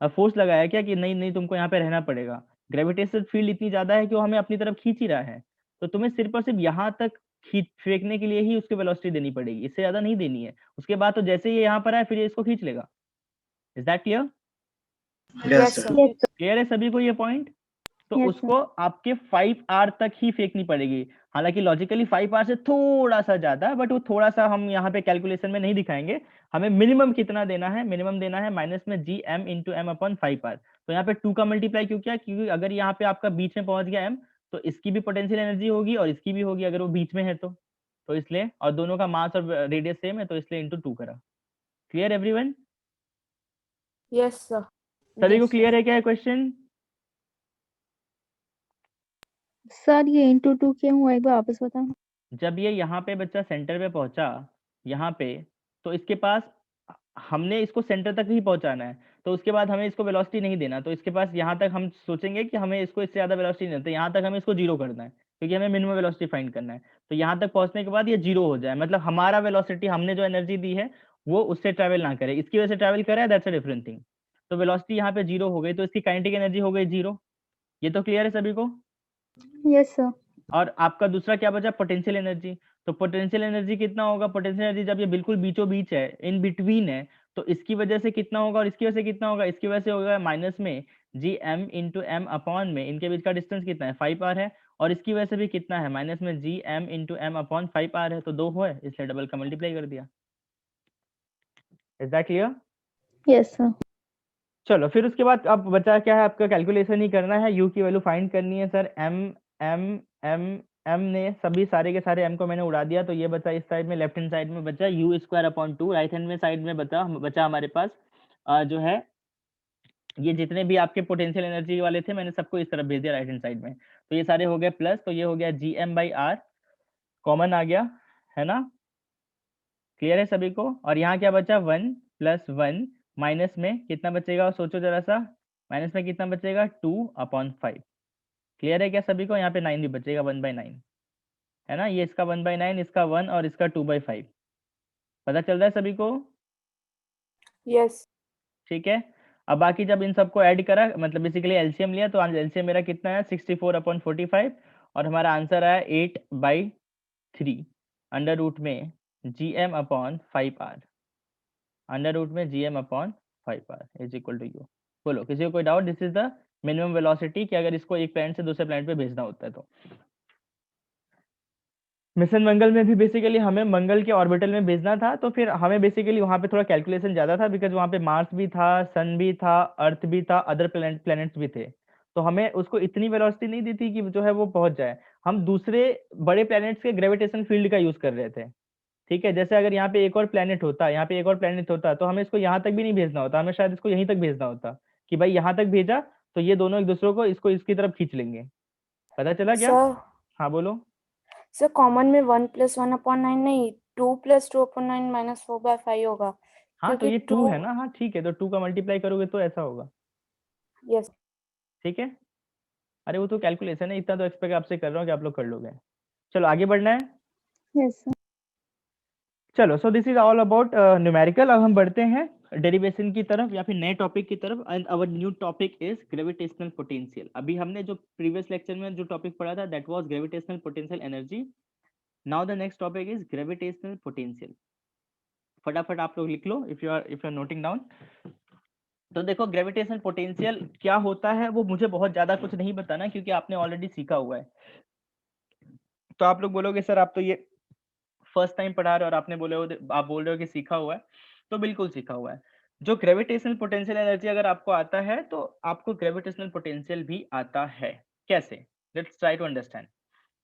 फोर्स लगाया क्या कि नहीं नहीं तुमको यहाँ पे रहना पड़ेगा? ग्रेविटेशन फील्ड इतनी ज्यादा है कि वो हमें अपनी तरफ खींच ही रहा है, तो तुम्हें सिर्फ और सिर्फ यहाँ तक फेंकने के लिए ही उसकी वेलोसिटी देनी पड़ेगी, इससे ज्यादा नहीं देनी है। उसके बाद तो जैसे ये यहाँ पर आए फिर ये इसको खींच लेगा। Is that clear? Yes, sir. Yes, sir. Clear है सभी को ये पॉइंट? तो Yes, उसको आपके 5R तक ही फेंकनी पड़ेगी। हालांकि लॉजिकली 5R से थोड़ा सा ज्यादा, बट वो थोड़ा सा हम यहाँ पे कैलकुलेशन में नहीं दिखाएंगे। हमें मिनिमम कितना देना है, मिनिमम देना है माइनस में GM into M upon 5R। तो यहाँ पे 2 का मल्टीप्लाई क्यों किया, क्योंकि अगर यहाँ पे आपका बीच में पहुंच गया M, तो इसकी भी पोटेंशियल एनर्जी होगी और इसकी भी होगी अगर वो बीच में है तो इसलिए, और दोनों का मास और रेडियस सेम है तो इसलिए इंटू 2 करा। Clear everyone? Yes, sir. सभी को Yes, sir. क्लियर है क्या क्वेश्चन? सर ये इंटू 2 क्यों हुआ, एक बार वापस बताओ। जब ये यहाँ पे बच्चा सेंटर पे पहुंचा यहाँ पे, तो इसके पास हमने इसको सेंटर तक ही पहुंचाना है, तो उसके बाद हमें इसको वेलोसिटी नहीं देना। तो इसके पास यहाँ तक हम सोचेंगे कि हमें इसको इससे ज्यादा वेलोसिटी नहीं देते, यहाँ तक हमें इसको जीरो करना है क्योंकि हमें मिनिमम वेलोसिटी फाइंड करना है। तो यहाँ तक पहुंचने के बाद ये जीरो हो जाए, मतलब हमारा वेलोसिटी, हमने जो एनर्जी दी है वो उससे ट्रैवल ना करे, इसकी वजह से ट्रैवल करे, दैट्स अ डिफरेंट थिंग। तो वेलोसिटी यहाँ पे जीरो हो गई, तो इसकी काइनेटिक एनर्जी हो गई जीरो। ये तो क्लियर है सभी को? Yes sir. और आपका दूसरा क्या बचा, पोटेंशियल एनर्जी। तो पोटेंशियल एनर्जी कितना होगा, पोटेंशियल एनर्जी जब ये बिल्कुल बीचों बीच है, इन बिटवीन है, तो इसकी वजह से कितना होगा और इसकी वजह से कितना होगा, इसकी वजह से होगा माइनस में GM इंटू एम अपॉन में, इनके बीच का डिस्टेंस कितना है 5R है, और इसकी वजह से भी कितना है माइनस में GM into M upon 5R है, तो 2 है, इसलिए डबल का मल्टीप्लाई कर दिया। Is that clear? Yes sir. चलो फिर उसके बाद अब बचा क्या है, आपका कैलकुलेशन ही करना है, U की वैल्यू फाइंड करनी है सर। M ने सभी सारे के सारे M को मैंने उड़ा दिया, तो ये बचा इस साइड में, लेफ्ट हैंड साइड में बचा U²/2, राइट हैंड में साइड में बचा हमारे पास जो है ये जितने भी आपके पोटेंशियल एनर्जी वाले थे मैंने सबको इस तरफ भेज दिया राइट हैंड साइड में। तो ये सारे हो गए प्लस, तो ये हो गया GM/R, कॉमन आ गया है ना, क्लियर है सभी को? और यहाँ क्या बचा 1 + 1 माइनस में कितना बचेगा, सोचो जरा सा, माइनस में कितना बचेगा 2/5। क्लियर है क्या सभी को? यहाँ पे 9 भी बचेगा, 1/9 है ना, ये इसका 1/9, इसका 1 और इसका 2/5। पता चल रहा है सभी को? Yes. ठीक है। अब बाकी जब इन सबको ऐड करा, मतलब बेसिकली एलसीएम लिया, तो एलसीएम मेरा कितना है 64/45, और हमारा आंसर आया 8/3 अंडर रूट में GM/5R, अंडर रूट में GM/5R is equal to U। बोलो किसी को कोई doubt? This is the minimum velocity कि अगर इसको एक प्लैनेट से दूसरे प्लैनेट पे भेजना होता है तो। मिशन मंगल में भी बेसिकली हमें मंगल के ऑर्बिटल में भेजना था, तो फिर हमें बेसिकली वहाँ पे थोड़ा कैलकुलेशन ज़्यादा था, बिकॉज वहाँ पे मार्स भी था, सन भी था, अर्थ भी था, अदर प्लैनेट्स भी थे, तो हमें उसको इतनी वेलोसिटी नहीं दी थी कि जो है वो पहुंच जाए। हम दूसरे बड़े प्लैनेट्स के ग्रेविटेशन फील्ड का यूज कर रहे थे, ठीक है। जैसे अगर यहाँ पे एक और प्लैनेट होता, यहाँ पे एक और प्लैनेट होता, तो हमें इसको यहाँ तक भी नहीं भेजना होता, हमें शायद इसको यहीं तक भेजना होता कि भाई यहाँ तक भेजा तो ये दोनों एक दूसरे को इसको इसकी तरफ खींच लेंगे। पता चला क्या? Sir, हाँ बोलो। sir कॉमन में 1 + 1/9 नहीं, 2 + 2/9 - 4/5 होगा, हाँ तो क्योंकि ये 2 2। है ना, हाँ ठीक है, तो 2 का मल्टीप्लाई करोगे तो ऐसा होगा, Yes. ठीक है। अरे वो तो कैलकुलेशन है, इतना तो एक्सपेक्ट आपसे कर रहा हूँ कि आप लोग कर लोगे। चलो आगे बढ़ना है। Yes sir. चलो so this is all about numerical. अब हम बढ़ते हैं डेरिवेशन की तरफ या फिर नए टॉपिक की तरफ, and our new topic is gravitational potential. अभी हमने जो प्रीवियस लेक्चर में जो टॉपिक पढ़ा था that was gravitational potential energy. Now the next topic is gravitational potential. फटाफट आप लोग लिख लो if you are noting down. तो देखो ग्रेविटेशनल पोटेंशियल क्या होता है वो मुझे बहुत ज्यादा कुछ नहीं बताना, क्योंकि आपने ऑलरेडी सीखा हुआ है। तो आप लोग बोलोगे सर आप तो ये फर्स्ट टाइम पढ़ा रहे हो और आप बोल रहे हो कि सीखा हुआ है, तो बिल्कुल सीखा हुआ है। जो ग्रेविटेशनल पोटेंशियल एनर्जी अगर आपको आता है तो आपको ग्रेविटेशनल पोटेंशियल भी आता है। कैसे? Let's try to understand.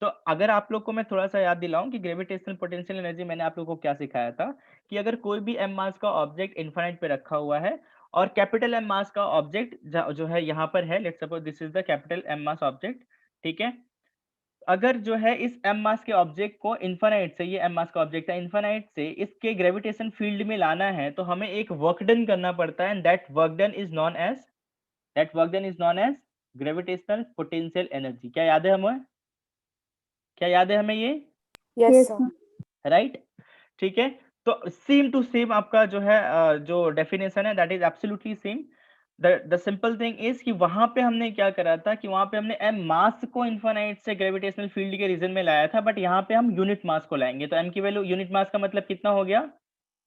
तो अगर आप लोग को मैं थोड़ा सा याद दिलाऊं कि ग्रेविटेशनल पोटेंशियल एनर्जी मैंने आप लोगों को क्या सिखाया था, कि अगर कोई भी m मास का ऑब्जेक्ट इनफाइनाइट पे रखा हुआ है और कैपिटल M मास का ऑब्जेक्ट जो है यहाँ पर है, let's suppose this is the capital M mass object, ठीक है। अगर जो है इस m मास के ऑब्जेक्ट को इनफाइनाइट से, ये m मास का ऑब्जेक्ट है, इनफाइनाइट से इसके ग्रेविटेशन फील्ड में लाना है तो हमें एक वर्क डन करना पड़ता है, and that work done is known as gravitational potential energy. क्या याद है हमें? क्या याद है हमें ये? Yes, yes sir. Sir. Right, ठीक है। तो सेम टू सेम आपका जो है जो डेफिनेशन है that is absolutely same. The simple thing is कि वहां पे हमने क्या करा था कि वहां पे हमने m मास को इनफाइनाइट से ग्रेविटेशनल फील्ड के रीजन में लाया था, बट यहाँ पे हम यूनिट मास को लाएंगे। तो m की वैल्यू, यूनिट मास का मतलब कितना हो गया,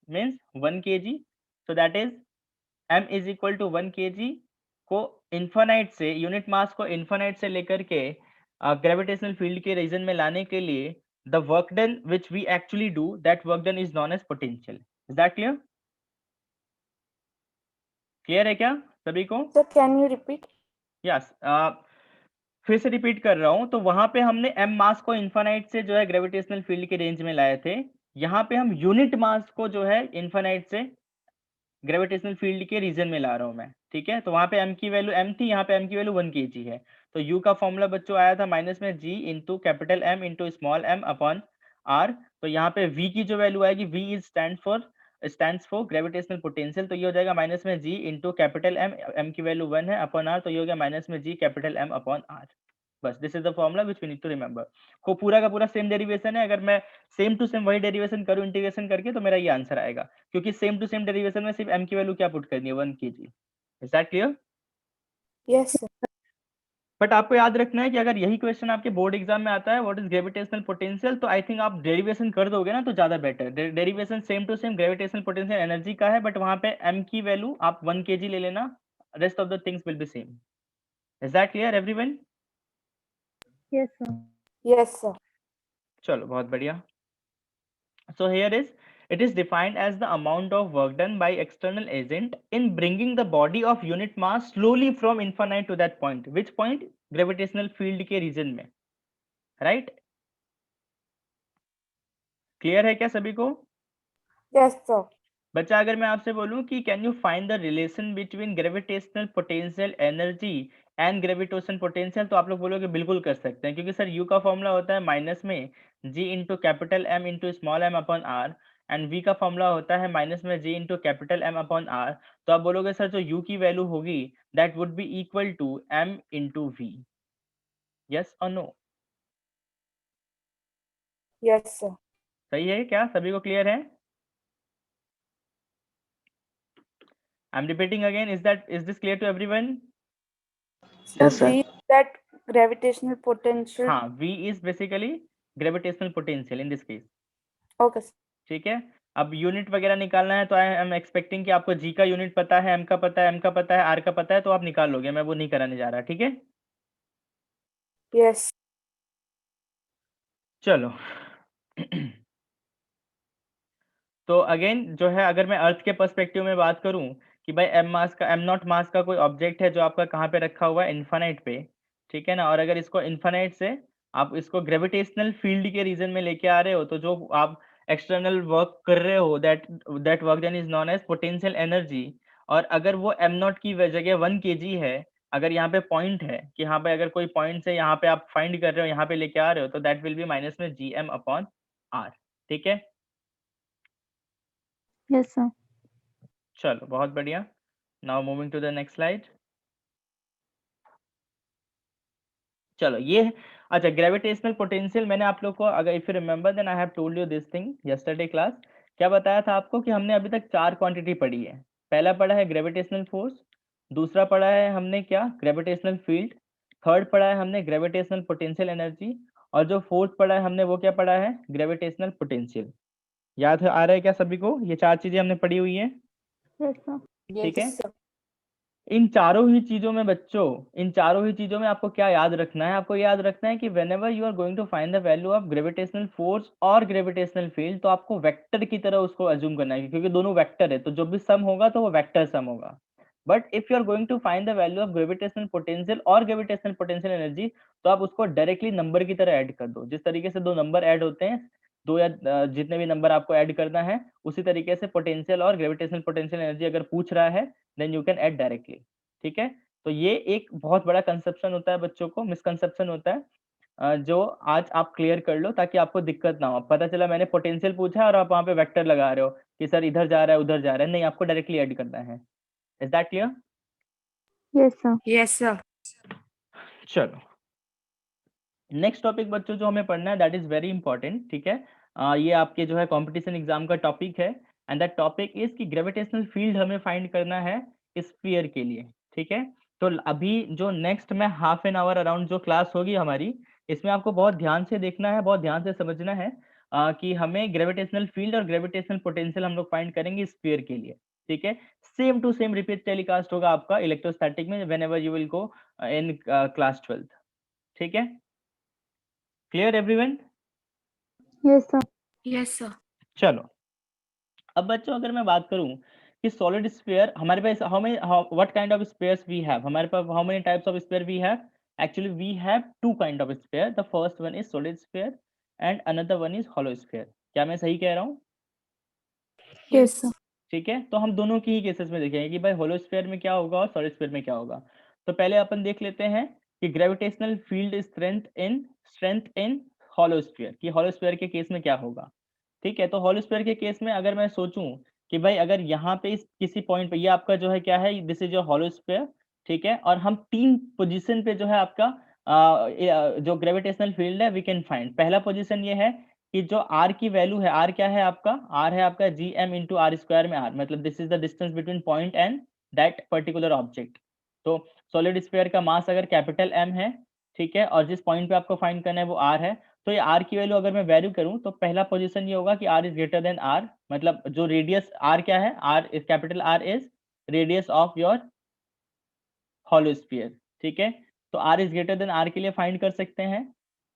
means 1 kg। So that is m is equal to 1 kg को इन्फानाइट से यूनिट मास को इन्फानाइट से लेकर के ग्रेविटेशनल फील्ड के रीजन में लाने के लिए the work done which we actually do, that work done is known as potential. Is that clear? Clear है क्या सभी को? Sir, can you repeat? Yes, फिर से रिपीट कर रहा हूं। तो वहां पे हमने m मास को इन्फानाइट से जो है ग्रेविटेशनल फील्ड के रेंज में लाए थे, यहाँ पे हम यूनिट मास को जो है इन्फानाइट से ग्रेविटेशनल फील्ड के रीजन में ला रहा हूं मैं, ठीक है। तो वहां पे m की वैल्यू m थी, यहाँ पे m की वैल्यू 1 kg है। तो u का फॉर्मूला बच्चों आया था माइनस में g into capital M into small m upon r। तो यहाँ पे v की जो वैल्यू आएगी, v is stands for gravitational potential, तो ये हो जाएगा माइनस में g into capital M, m की वैल्यू 1 है, अपॉन r, तो ये हो गया माइनस में g capital M upon r। बस this is the formula which we need to remember. को पूरा का पूरा सेम डेरिवेशन है, अगर मैं सेम टू सेम वही डेरिवेशन करूं इंटीग्रेशन करके तो मेरा ये आंसर आएगा, क्योंकि सेम टू सेम डेरिवेशन में सिर्फ m की वैल्यू क्या पुट करनी है, 1 kg। Is that clear? Yes, sir. But आपको याद रखना है कि अगर यही क्वेश्चन आपके बोर्ड एग्जाम में आता है, व्हाट इज ग्रेविटेशनल पोटेंशियल, तो आई थिंक आप डेरिवेशन कर दोगे ना तो ज्यादा better. Derivation same to same gravitational potential energy का है, बट वहां पे m की वैल्यू आप 1 kg ले लेना, rest of the things will be same. Is that clear everyone? Yes, sir. Yes, sir. चलो बहुत बढ़िया। So here it is defined as the amount of work done by external agent in bringing the body of unit mass slowly from infinite to that point. Which point? Gravitational field के region में, right? Clear है क्या सभी को? Yes, sir. बच्चा अगर मैं आपसे बोलूं कि can you find the relation between gravitational potential energy and gravitation potential, तो आप लोग बोलोगे बिल्कुल कर सकते हैं, क्योंकि सर यू का फॉर्मूला होता है माइनस में G into capital M into small m upon r, and V का फॉर्मूला होता है माइनस में G into capital M upon r. तो आप बोलोगे सर जो यू की वैल्यू होगी that would be equal to m into V. Yes और नो? Yes, sir. सही है क्या? सभी को क्लियर है? I'm repeating again. Is this clear to everyone? So Yes, sir. V is that gravitational potential. हाँ, V is basically gravitational potential in this case. Okay, sir. ठीक है। अब यूनिट वगैरह निकालना है तो आई एम एक्सपेक्टिंग कि आपको G का यूनिट पता है, M का पता है, M का पता है, R का पता है, तो आप निकाल लोगे, मैं वो नहीं कराने जा रहा, ठीक है। Yes. चलो तो अगेन जो है, अगर मैं अर्थ के पर्सपेक्टिव में बात करूं कि भाई एम नॉट मास का कोई ऑब्जेक्ट है जो आपका कहाँ पे रखा हुआ है, इन्फानाइट पे, ठीक है ना। और अगर इसको इन्फानाइट से आप इसको ग्रेविटेशनल फील्ड के रीजन में लेके आ रहे हो, तो जो आप एक्सटर्नल वर्क कर रहे हो that work done is known as potential energy. और अगर वो एम नॉट की जगह 1 kg है, अगर यहाँ पे पॉइंट है कि यहाँ पे अगर कोई पॉइंट से यहाँ पे आप फाइंड कर रहे हो, यहाँ पे लेके आ रहे हो, तो दैट विल बी माइनस में जी एम अपॉन आर, ठीक है। Yes, sir. चलो बहुत बढ़िया। Now moving to the next slide. चलो ये अच्छा, ग्रेविटेशनल पोटेंशियल मैंने आप लोग को, अगर if you remember then I have told you this thing yesterday class. क्या बताया था आपको कि हमने अभी तक 4 क्वांटिटी पढ़ी है। पहला पढ़ा है ग्रेविटेशनल फोर्स, दूसरा पढ़ा है हमने क्या, ग्रेविटेशनल फील्ड, थर्ड पढ़ा है हमने ग्रेविटेशनल पोटेंशियल एनर्जी, और जो फोर्थ पढ़ा है हमने वो क्या पढ़ा है, ग्रेविटेशनल पोटेंशियल। याद आ रहा है क्या सभी को? ये 4 चीजें हमने पढ़ी हुई है, Yes, sir. ठीक है। Yes, sir. इन चारों ही चीजों में बच्चों, इन चारों ही चीजों में आपको क्या याद रखना है, आपको याद रखना है कि whenever you are going to find the value of gravitational force और ग्रेविटेशनल फील्ड, तो आपको वेक्टर की तरह उसको अज्यूम करना है, क्योंकि दोनों वेक्टर है, तो जो भी सम होगा तो वो वेक्टर सम होगा। But if you are going to find the value of gravitational potential और ग्रेविटेशनल पोटेंशियल एनर्जी, तो आप उसको डायरेक्टली नंबर की तरह ऐड कर दो। जिस तरीके से दो नंबर ऐड होते हैं, दो या जितने भी नंबर आपको ऐड करना है, उसी तरीके से पोटेंशियल और ग्रेविटेशनल पोटेंशियल एनर्जी अगर पूछ रहा है then you can add directly, ठीक है। तो ये एक बहुत बड़ा कंसेप्शन होता है बच्चों को, मिसकंसेप्शन होता है, जो आज आप क्लियर कर लो ताकि आपको दिक्कत ना हो। पता चला मैंने पोटेंशियल पूछा और आप वहां पे वेक्टर लगा रहे हो कि सर इधर जा रहा है उधर जा रहा है, नहीं, आपको डायरेक्टली ऐड करना है। Is that clear? Yes, sir. Yes, sir. चलो नेक्स्ट टॉपिक बच्चों जो हमें पढ़ना है दैट इज वेरी इंपॉर्टेंट, ठीक है। ये आपके जो है कंपटीशन एग्जाम का टॉपिक है, एंड दैट टॉपिक इज कि ग्रेविटेशनल फील्ड हमें फाइंड करना है स्फीयर के लिए, ठीक है। तो अभी जो नेक्स्ट में हाफ एन आवर अराउंड जो क्लास होगी हमारी, इसमें आपको बहुत ध्यान से देखना है, बहुत ध्यान से समझना है कि हमें ग्रेविटेशनल फील्ड और ग्रेविटेशनल पोटेंशियल हम लोग फाइंड करेंगे स्फीयर के लिए, ठीक है। Same to same repeat telecast होगा आपका इलेक्ट्रोस्टैटिक में whenever you will go in class 12th, ठीक है। Clear everyone? Yes, sir. Yes sir. चलो अब बच्चों अगर मैं बात करूं कि सॉलिड स्फीयर हमारे पास what kind of spheres we have, हमारे पास how many types of sphere we have? Actually we have two kind of sphere, the first one is solid sphere and another one is hollow sphere. क्या मैं सही कह रहा हूँ? Yes, sir. ठीक है, तो हम दोनों की ही केसेस में देखेंगे कि भाई होलो स्फीयर में क्या होगा और सॉलिड स्फीयर में क्या होगा। तो पहले अपन देख लेते हैं कि gravitational field strength in hollow sphere, कि होलो स्फीयर के केस में क्या होगा। ठीक है, तो होलो स्फीयर के केस में अगर मैं सोचूं कि भाई अगर यहाँ पे इस किसी पॉइंट पे ये आपका जो है क्या है, this is your hollow sphere, ठीक है, और हम 3 पोजीशन पे जो है आपका जो ग्रेविटेशनल फील्ड है वी कैन फाइंड। पहला पोजीशन ये है कि जो r की वैल्यू है, r क्या है आपका? r है आपका gm इंटू आर स्क्वायर में r, मतलब this is the distance between point and that particular object. तो सॉलिड स्फीयर का मास अगर कैपिटल M है, ठीक है, और जिस पॉइंट पे आपको फाइंड करना है वो r है, तो ये r की वैल्यू अगर मैं वैल्यू करूं तो पहला पोजीशन ये होगा कि r is greater than r, मतलब जो रेडियस r क्या है, r is capital R is radius of your hollow sphere, ठीक है। तो r is greater than r के लिए फाइंड कर सकते हैं,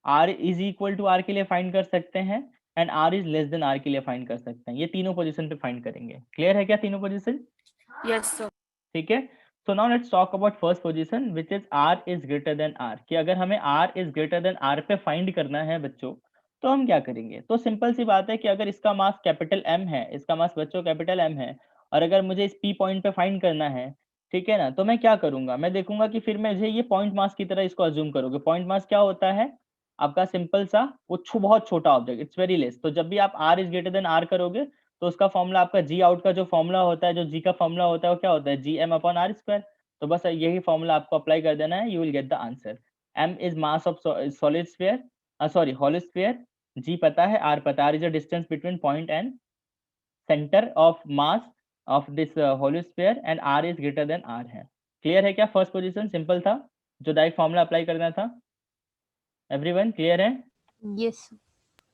r is equal to r के लिए फाइंड कर सकते हैं, and r is less than r के लिए फाइंड कर सकते हैं। ये तीनों पोजीशन पे फाइंड करेंगे। क्लियर है क्या तीनों पोजीशन? Yes sir. ठीक है, so now let's talk about first position which is r is greater than r, कि अगर हमें r is greater than r पे फाइंड करना है बच्चों, तो हम क्या करेंगे? तो सिंपल सी बात है कि अगर इसका मास कैपिटल M है, इसका मास बच्चों कैपिटल M है, और अगर मुझे इस P पॉइंट पे फाइंड करना है, ठीक है ना, तो मैं क्या करूंगा? मैं देखूंगा कि फिर मुझे ये पॉइंट मास की तरह इसको अज्यूम करोगे। पॉइंट मास क्या होता है आपका? सिंपल सा वो बहुत छोटा ऑब्जेक्ट, इट्स वेरी लेस। तो जब भी आप r is greater than r करोगे तो उसका फॉर्मूला आपका जी आउट का जो फॉर्मूला होता है, जो जी का फॉर्मूला होता है वो क्या होता है? G M upon r square. तो बस यही फॉर्मूला आपको अप्लाई कर देना है, you will get the answer. M is mass of solid sphere, sorry hollow sphere, G पता है, आर पता है, r is the distance between point and centre of mass of this hollow sphere, and r is greater than R है। Clear है क्या? First position simple था, जो direct formula apply करना था। एवरीवन क्लियर है? यस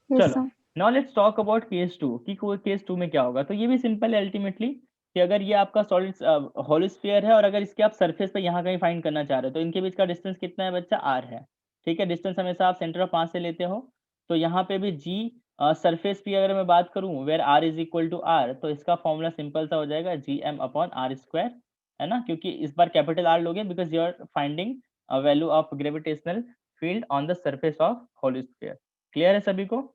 Yes, चलो sir. Now let's talk about case 2 कि केस 2 में क्या होगा। तो ये भी सिंपल है अल्टीमेटली, कि अगर ये आपका सॉलिड होलो स्फीयर है और अगर इसके आप सरफेस पे यहाँ कहीं फाइंड करना चाह रहे हो, तो इनके बीच का डिस्टेंस कितना है बच्चा? r है, ठीक है। डिस्टेंस हमेशा आप सेंटर ऑफ मास से लेते हो, तो यहाँ पे भी g सरफेस की अगर मैं बात करूँ where r is equal to r, तो इसका फॉर्मूला सिंपल सा हो जाएगा gm अपॉन आर स्क्वायर, है ना, क्योंकि इस बार कैपिटल R लोगे because you are finding value of gravitational field on the surface of hollow sphere. Clear है सभी को?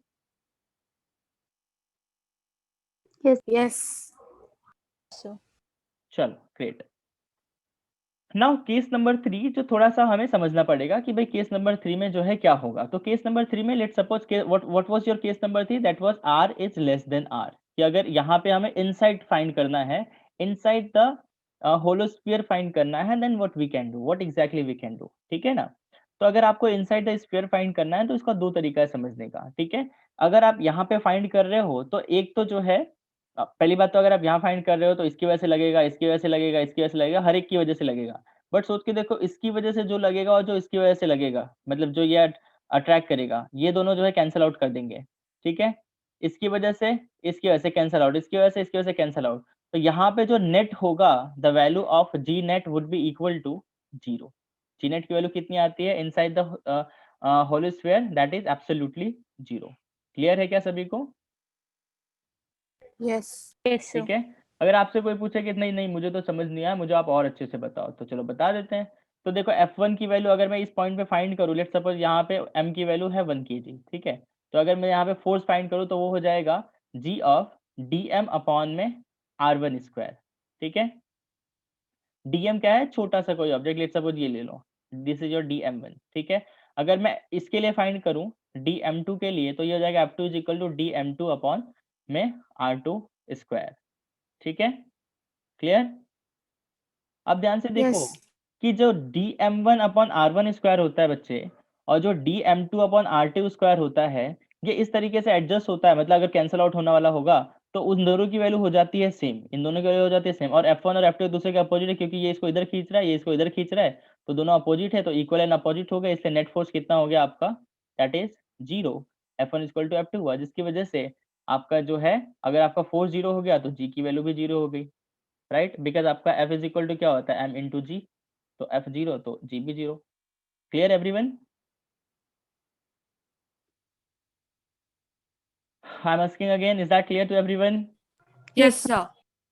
Yes. यस। सर। चलो ग्रेट। नाउ केस नंबर 3 जो थोड़ा सा हमें समझना पड़ेगा कि भाई केस नंबर 3 में जो है क्या होगा। तो केस नंबर 3 में let's suppose what was your case number 3, that was r is less than r, कि अगर यहाँ पे हमें इनसाइड फाइंड करना है, inside the hollow sphere find करना है, then what we can do, what exactly we can do, ठीक है ना। तो अगर आपको इनसाइड द स्फीयर फाइंड करना है तो इसका दो तरीका है समझने का, ठीक है। अगर आप यहाँ पे फाइंड कर रहे हो तो एक तो जो है पहली बात तो अगर आप यहाँ फाइंड कर रहे हो तो इसकी वजह से लगेगा, इसकी वजह से लगेगा, इसकी वजह से लगेगा, हर एक की वजह से लगेगा। बट सोच के देखो, इसकी वजह से जो लगेगा और जो इसकी वजह से लगेगा, मतलब जो ये अट्रैक्ट करेगा, ये दोनों जो है कैंसिल आउट कर देंगे, ठीक है। इसकी वजह से इसकी वजह से कैंसिल आउट, इसकी वजह से इसकी वजह से कैंसिल आउट। तो यहाँ पे जो नेट होगा, the value of g net would be equal to 0। G net की वैल्यू कितनी आती है inside the hollow sphere? That is absolutely 0। Clear है क्या सभी को? यस। यस ठीक है। अगर आपसे कोई पूछे कि नहीं नहीं मुझे तो समझ नहीं आया, मुझे आप और अच्छे से बताओ, तो चलो बता देते हैं। तो देखो f1 की वैल्यू अगर मैं इस पॉइंट पे फाइंड करूँ, लेट्स सपोज यहाँ पे m की वैल्यू है 1 kg, ठीक है। तो अगर मैं यहाँ पे फोर्स फाइंड करूँ तो वो हो जाएगा g ऑफ dm अपॉन में r1 स्क्वायर, ठीक है। dm क्या है? छोटा सा कोई ऑब्जेक्ट, लेट्स सपोज ये ले लो, दिस इज योर dm1, ठीक है। अगर मैं इसके लिए फाइंड करूँ dm2 के लिए, तो ये हो जाएगा f2 is equal to dm2 upon में r2 स्क्वायर, ठीक है। क्लियर? अब ध्यान से देखो यस। कि जो dm1 अपॉन r1 स्क्वायर होता है बच्चे, और जो dm2 अपॉन r2 स्क्वायर होता है, ये इस तरीके से एडजस्ट होता है। मतलब अगर कैंसिल आउट होने वाला होगा तो उन दोनों की वैल्यू हो जाती है सेम, इन दोनों की वैल्यू हो जाती है सेम। और f1 और f2 एक दूसरे के अपोजिट है, क्योंकि ये इसको इधर खींच रहा है, ये इसको इधर खींच रहा है, तो दोनों अपोजिट है, तो इक्वल एंड अपोजिट हो गए। इसलिए नेट फोर्स कितना हो गया आपका? That is 0। f1 equal to f2 हुआ, जिसकी वजह से आपका जो है, अगर आपका फोर्स 0 हो गया तो g की वैल्यू भी 0 हो गई। राइट, बिकॉज आपका एफ इज इक्वल टू क्या होता है एम इंटू जी, तो एफ 0 तो जी भी 0। Clear everyone? I am asking again, is that clear to everyone? Yes, sir.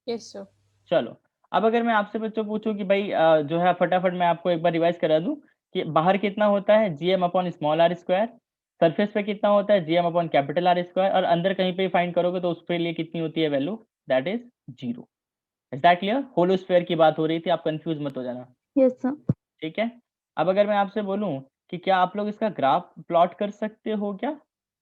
Yes sir. चलो, अब अगर मैं आपसे बच्चों पूछूं कि भाई जो है फटाफट मैं आपको एक बार रिवाइज करा दूं कि बाहर कितना होता है G M upon small are square, surface पे कितना होता है G M upon capital R square, और अंदर कहीं पे फाइंड करोगे तो उसके लिए कितनी होती है value, that is 0। Is that clear? Hollow square की बात हो रही थी, आप कंफ्यूज मत हो जाना। Yes, sir. ठीक है, अब अगर मैं आपसे बोलूं कि क्या आप लोग इसका ग्राफ प्लॉट कर सकते हो क्या,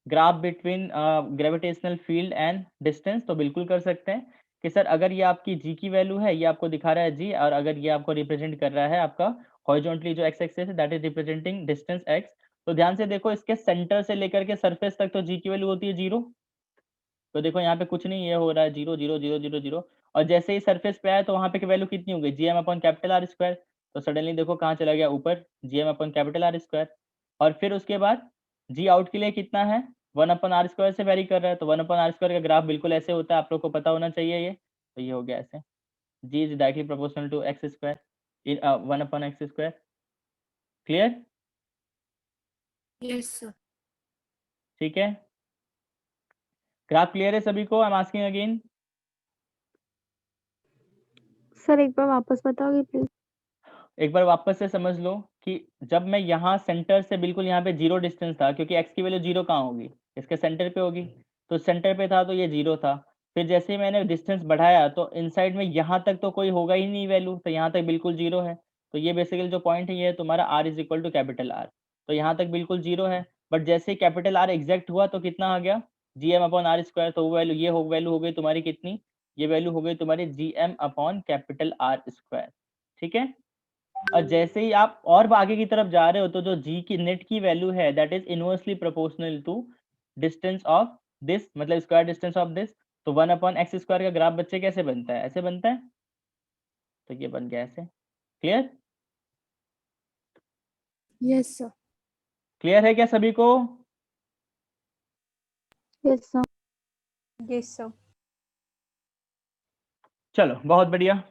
graph between gravitational field and distance, तो बिल्कुल कर सकते हैं कि सर अगर ये आपकी जी की वैल्यू है, ये आपको दिखा रहा है जी, और अगर ये आपको रिप्रेजेंट कर रहा है आपका हॉरिजॉन्टली जो एक्स एक्सिस है that is representing distance x, तो ध्यान से देखो इसके सेंटर से लेकर के सरफेस तक तो जी की वैल्यू होती है 0, तो देखो यहाँ पे कुछ नहीं, ये हो रहा है 0 0 0 0 0, और जैसे ही सरफेस पे आया तो वहाँ पे की वैल्यू कितनी हो गई G M upon capital R square, तो सडनली देखो कहाँ चला गया ऊपर G M upon capital R square, और फिर उसके बाद जी आउट के लिए कितना है 1 अपॉन आर स्क्वायर से वेरी कर रहा है, तो 1 अपॉन आर स्क्वायर का ग्राफ बिल्कुल ऐसे होता है, आप लोग को पता होना चाहिए ये, तो ये हो गया ऐसे G is directly proportional to x square in 1 upon x square. Clear? Yes, sir. ठीक है, ग्राफ क्लियर है सभी को? I am asking again. Sir एक बार वापस बताओगे प्लीज? एक बार वापस से समझ लो कि जब मैं यहाँ सेंटर से बिल्कुल यहाँ पे 0 डिस्टेंस था, क्योंकि x की वैल्यू 0 कहाँ होगी, इसके सेंटर पे होगी, तो सेंटर पे था तो ये 0 था, फिर जैसे ही मैंने डिस्टेंस बढ़ाया तो इनसाइड में यहाँ तक तो कोई होगा ही नहीं वैल्यू, तो यहाँ तक बिल्कुल 0 है, तो ये बेसिकली जो पॉइंट है ये है तुम्हारा r is equal to capital R, तो यहाँ तक बिल्कुल 0 है, बट जैसे ही कैपिटल आर एग्जैक्ट हुआ तो कितना आ गया G M upon r square, तो वो वैल्यू ये वैल्यू हो गई तुम्हारी कितनी, ये वैल्यू हो गई तुम्हारी G M upon capital R square. ठीक है, और जैसे ही आप और आगे की तरफ जा रहे हो तो जो जी की नेट की वैल्यू है that is inversely proportional to distance of this, मतलब स्क्वायर डिस्टेंस ऑफ दिस, तो 1 अपॉन एक्स स्क्वायर का ग्राफ बच्चे कैसे बनता है, ऐसे बनता है, तो ये बन गया ऐसे। क्लियर? Yes, sir. क्लियर है क्या सभी को? Yes sir. Yes sir. चलो बहुत बढ़िया,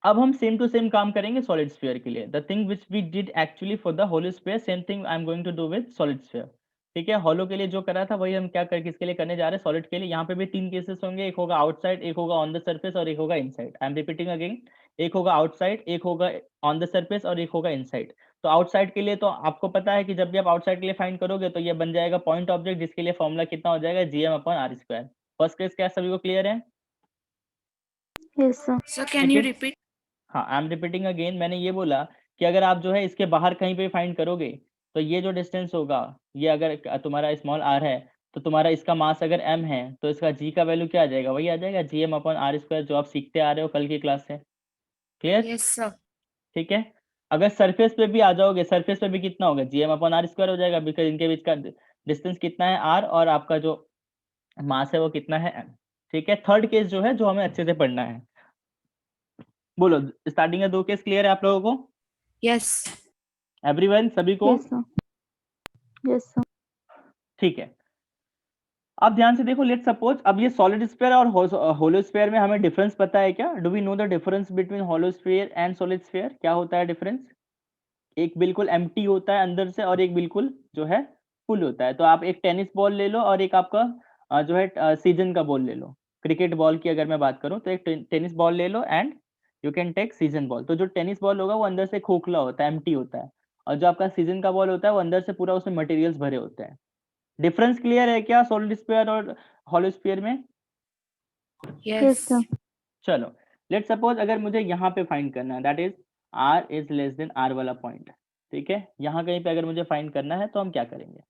अब हम सेम टू सेम काम करेंगे सॉलिड स्फीयर के लिए, the thing which we did actually for the hollow sphere, same thing I am going to do with solid sphere. ठीक है, होलो के लिए जो करा था वही हम क्या कर किसके लिए करने जा रहे हैं, सॉलिड के लिए। यहाँ पे भी 3 केसेस होंगे, एक होगा आउटसाइड, एक होगा ऑन द सरफेस और एक होगा inside. I am repeating again, एक होगा आउटसाइड, एक होगा ऑन द सरफेस और एक होगा इनसाइड। तो आउटसाइड के लिए तो आपको पता है कि जब भी आप आउटसाइड के लिए फाइंड करोगे तो ये बन जाएगा पॉइंट ऑब्जेक्ट, जिसके लिए फॉर्मूला कितना हो जाएगा G M upon r square. First case क्या सभी को क्लियर है? Yes sir. Sir, can you If it's- repeat? हाँ, आई एम रिपीटिंग अगेन, मैंने ये बोला कि अगर आप जो है इसके बाहर कहीं पे फाइंड करोगे तो ये जो डिस्टेंस होगा, ये अगर तुम्हारा स्मॉल आर है तो तुम्हारा इसका मास अगर m है तो इसका g का वैल्यू क्या आ जाएगा, वही आ जाएगा G M upon r square, जो आप सीखते आ रहे हो कल की क्लास से। क्लियर? Yes, sir. ठीक है, अगर सरफेस पे भी आ जाओगे, सरफेस पे भी कितना होगा G M upon r square हो जाएगा, बिकॉज इनके बीच का डिस्टेंस कितना है r, और आपका जो मास है वो कितना है m। ठीक है, थर्ड केस जो है जो हमें अच्छे से पढ़ना है, बोलो स्टार्टिंग में 2 केस क्लियर है आप लोगों को? Yes. एवरीवन, सभी को? Yes sir. Yes sir. ठीक है, अब ध्यान से देखो, लेट सपोज अब ये सॉलिड स्फीयर और होलो स्फीयर में हमें डिफरेंस पता है क्या? Do we know the difference between hollow sphere and solid sphere? क्या होता है डिफरेंस? एक बिल्कुल एम्प्टी होता है अंदर से और एक बिल्कुल जो है फुल होता है। तो आप एक टेनिस बॉल ले लो और एक आपका जो है सीजन का बॉल ले लो। क्रिकेट बॉल की अगर मैं बात करूं तो एक टेनिस बॉल ले लो and you can take season ball. तो जो टेनिस बॉल होगा वो अंदर से खोखला होता है, एम्प्टी होता है, और जो आपका सीजन का बॉल होता है वो अंदर से पूरा उसमें मटेरियल्स भरे होते हैं। डिफरेंस क्लियर है क्या सॉलिड स्फीयर और होलो स्फीयर में? Yes Yes. सर। चलो, लेट सपोज अगर मुझे यहाँ पे फाइंड करना है, that is r is less than r वाला पॉइंट। ठीक है, यहाँ कहीं पे अगर मुझे फाइंड करना है तो हम क्या करेंगे?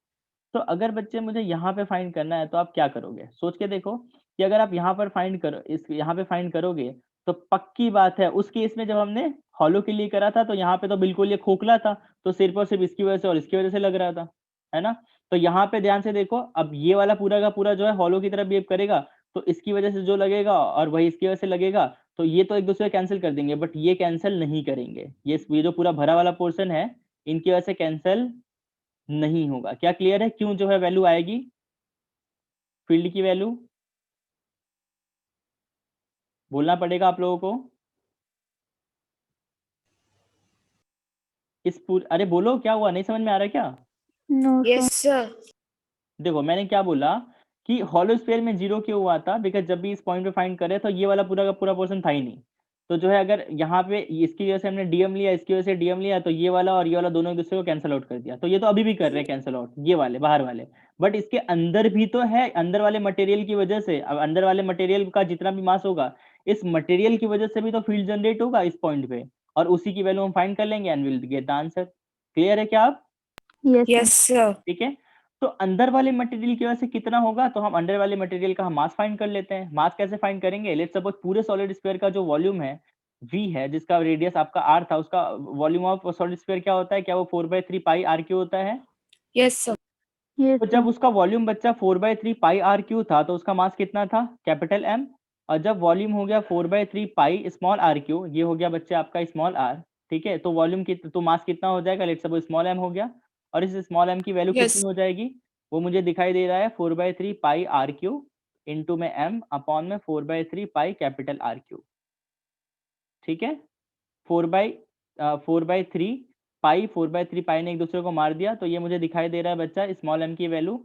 तो अगर बच्चे मुझे यहाँ पे फाइंड करना है तो आप क्या करोगे, सोच के देखो कि अगर आप यहाँ पर फाइंड करो, इस यहाँ पे फाइंड करोगे तो पक्की बात है उस केस में जब हमने हॉलो के लिए करा था तो यहाँ पे तो बिल्कुल ये खोखला था, तो सिर्फ और सिर्फ इसकी वजह से और इसकी वजह से लग रहा था, है ना? तो यहाँ पे ध्यान से देखो, अब ये वाला पूरा का पूरा जो है हॉलो की तरफ बिहेव करेगा, तो इसकी वजह से जो लगेगा और वही इसकी वजह से लगेगा, तो ये तो एक दूसरे कैंसिल कर देंगे, बट ये कैंसिल नहीं करेंगे। ये जो पूरा भरा वाला पोर्शन है इनकी वजह से कैंसिल नहीं होगा। क्या क्लियर है क्यों जो है वैल्यू आएगी, फील्ड की वैल्यू? बोलना पड़ेगा आप लोगों को। अरे बोलो, क्या हुआ, नहीं समझ में आ रहा क्या? No, Yes, sir. sir. देखो मैंने क्या बोला कि हॉलो स्फीयर में 0 क्यों हुआ था, बिकॉज जब भी इस पॉइंट पे फाइंड करे तो ये वाला पूरा का पूरा पोर्शन था ही नहीं। तो जो है अगर यहाँ पे इसकी वजह से हमने डीएम लिया, इसकी वजह से डीएम लिया, तो ये वाला और ये वाला दोनों एक दूसरे को कैंसिल आउट कर दिया। तो ये तो अभी भी कर रहे हैं कैंसिल आउट, ये वाले बाहर वाले, बट इसके अंदर भी तो है, अंदर वाले मटेरियल की वजह से। अब अंदर वाले मटेरियल का जितना भी मास होगा, इस मटेरियल की वजह से भी तो फील्ड जनरेट होगा इस पॉइंट पे, और उसी की वैल्यू हम फाइंड कर लेंगे and will get the answer. Clear है क्या आप? Yes, sir. Yes, sir. ठीक है, तो अंदर वाले मटेरियल की वजह से कितना होगा, तो हम अंदर वाले मटेरियल का हम मास फाइंड कर लेते हैं। मास कैसे फाइंड करेंगे? लेट्स सपोज पूरे सॉलिड स्फीयर का जो वॉल्यूम है v है, जिसका रेडियस आपका r था, उसका वॉल्यूम ऑफ सॉलिड स्फीयर क्या होता है? क्या वो 4/3 पाई r क्यू होता है? Yes, sir. Yes, तो sir. जब उसका वॉल्यूम बच्चा 4/3 पाई r क्यू था, तो उसका मास कितना था? Capital M। और जब वॉल्यूम हो गया 4/3 पाई स्मॉल r क्यू, ये हो गया बच्चे आपका स्मॉल r, ठीक है, तो वॉल्यूम तो मास कितना हो जाएगा? लेट्स सपोज स्मॉल m हो गया, और इस स्मॉल m की वैल्यू Yes. कितनी हो जाएगी? वो मुझे दिखाई दे रहा है 4/3 पाई r क्यू इंटू में m अपॉन में 4/3 पाई कैपिटल R क्यू। ठीक है, 4/3 पाई 4/3 पाई ने एक दूसरे को मार दिया, तो ये मुझे दिखाई दे रहा है बच्चा स्मॉल m की वैल्यू,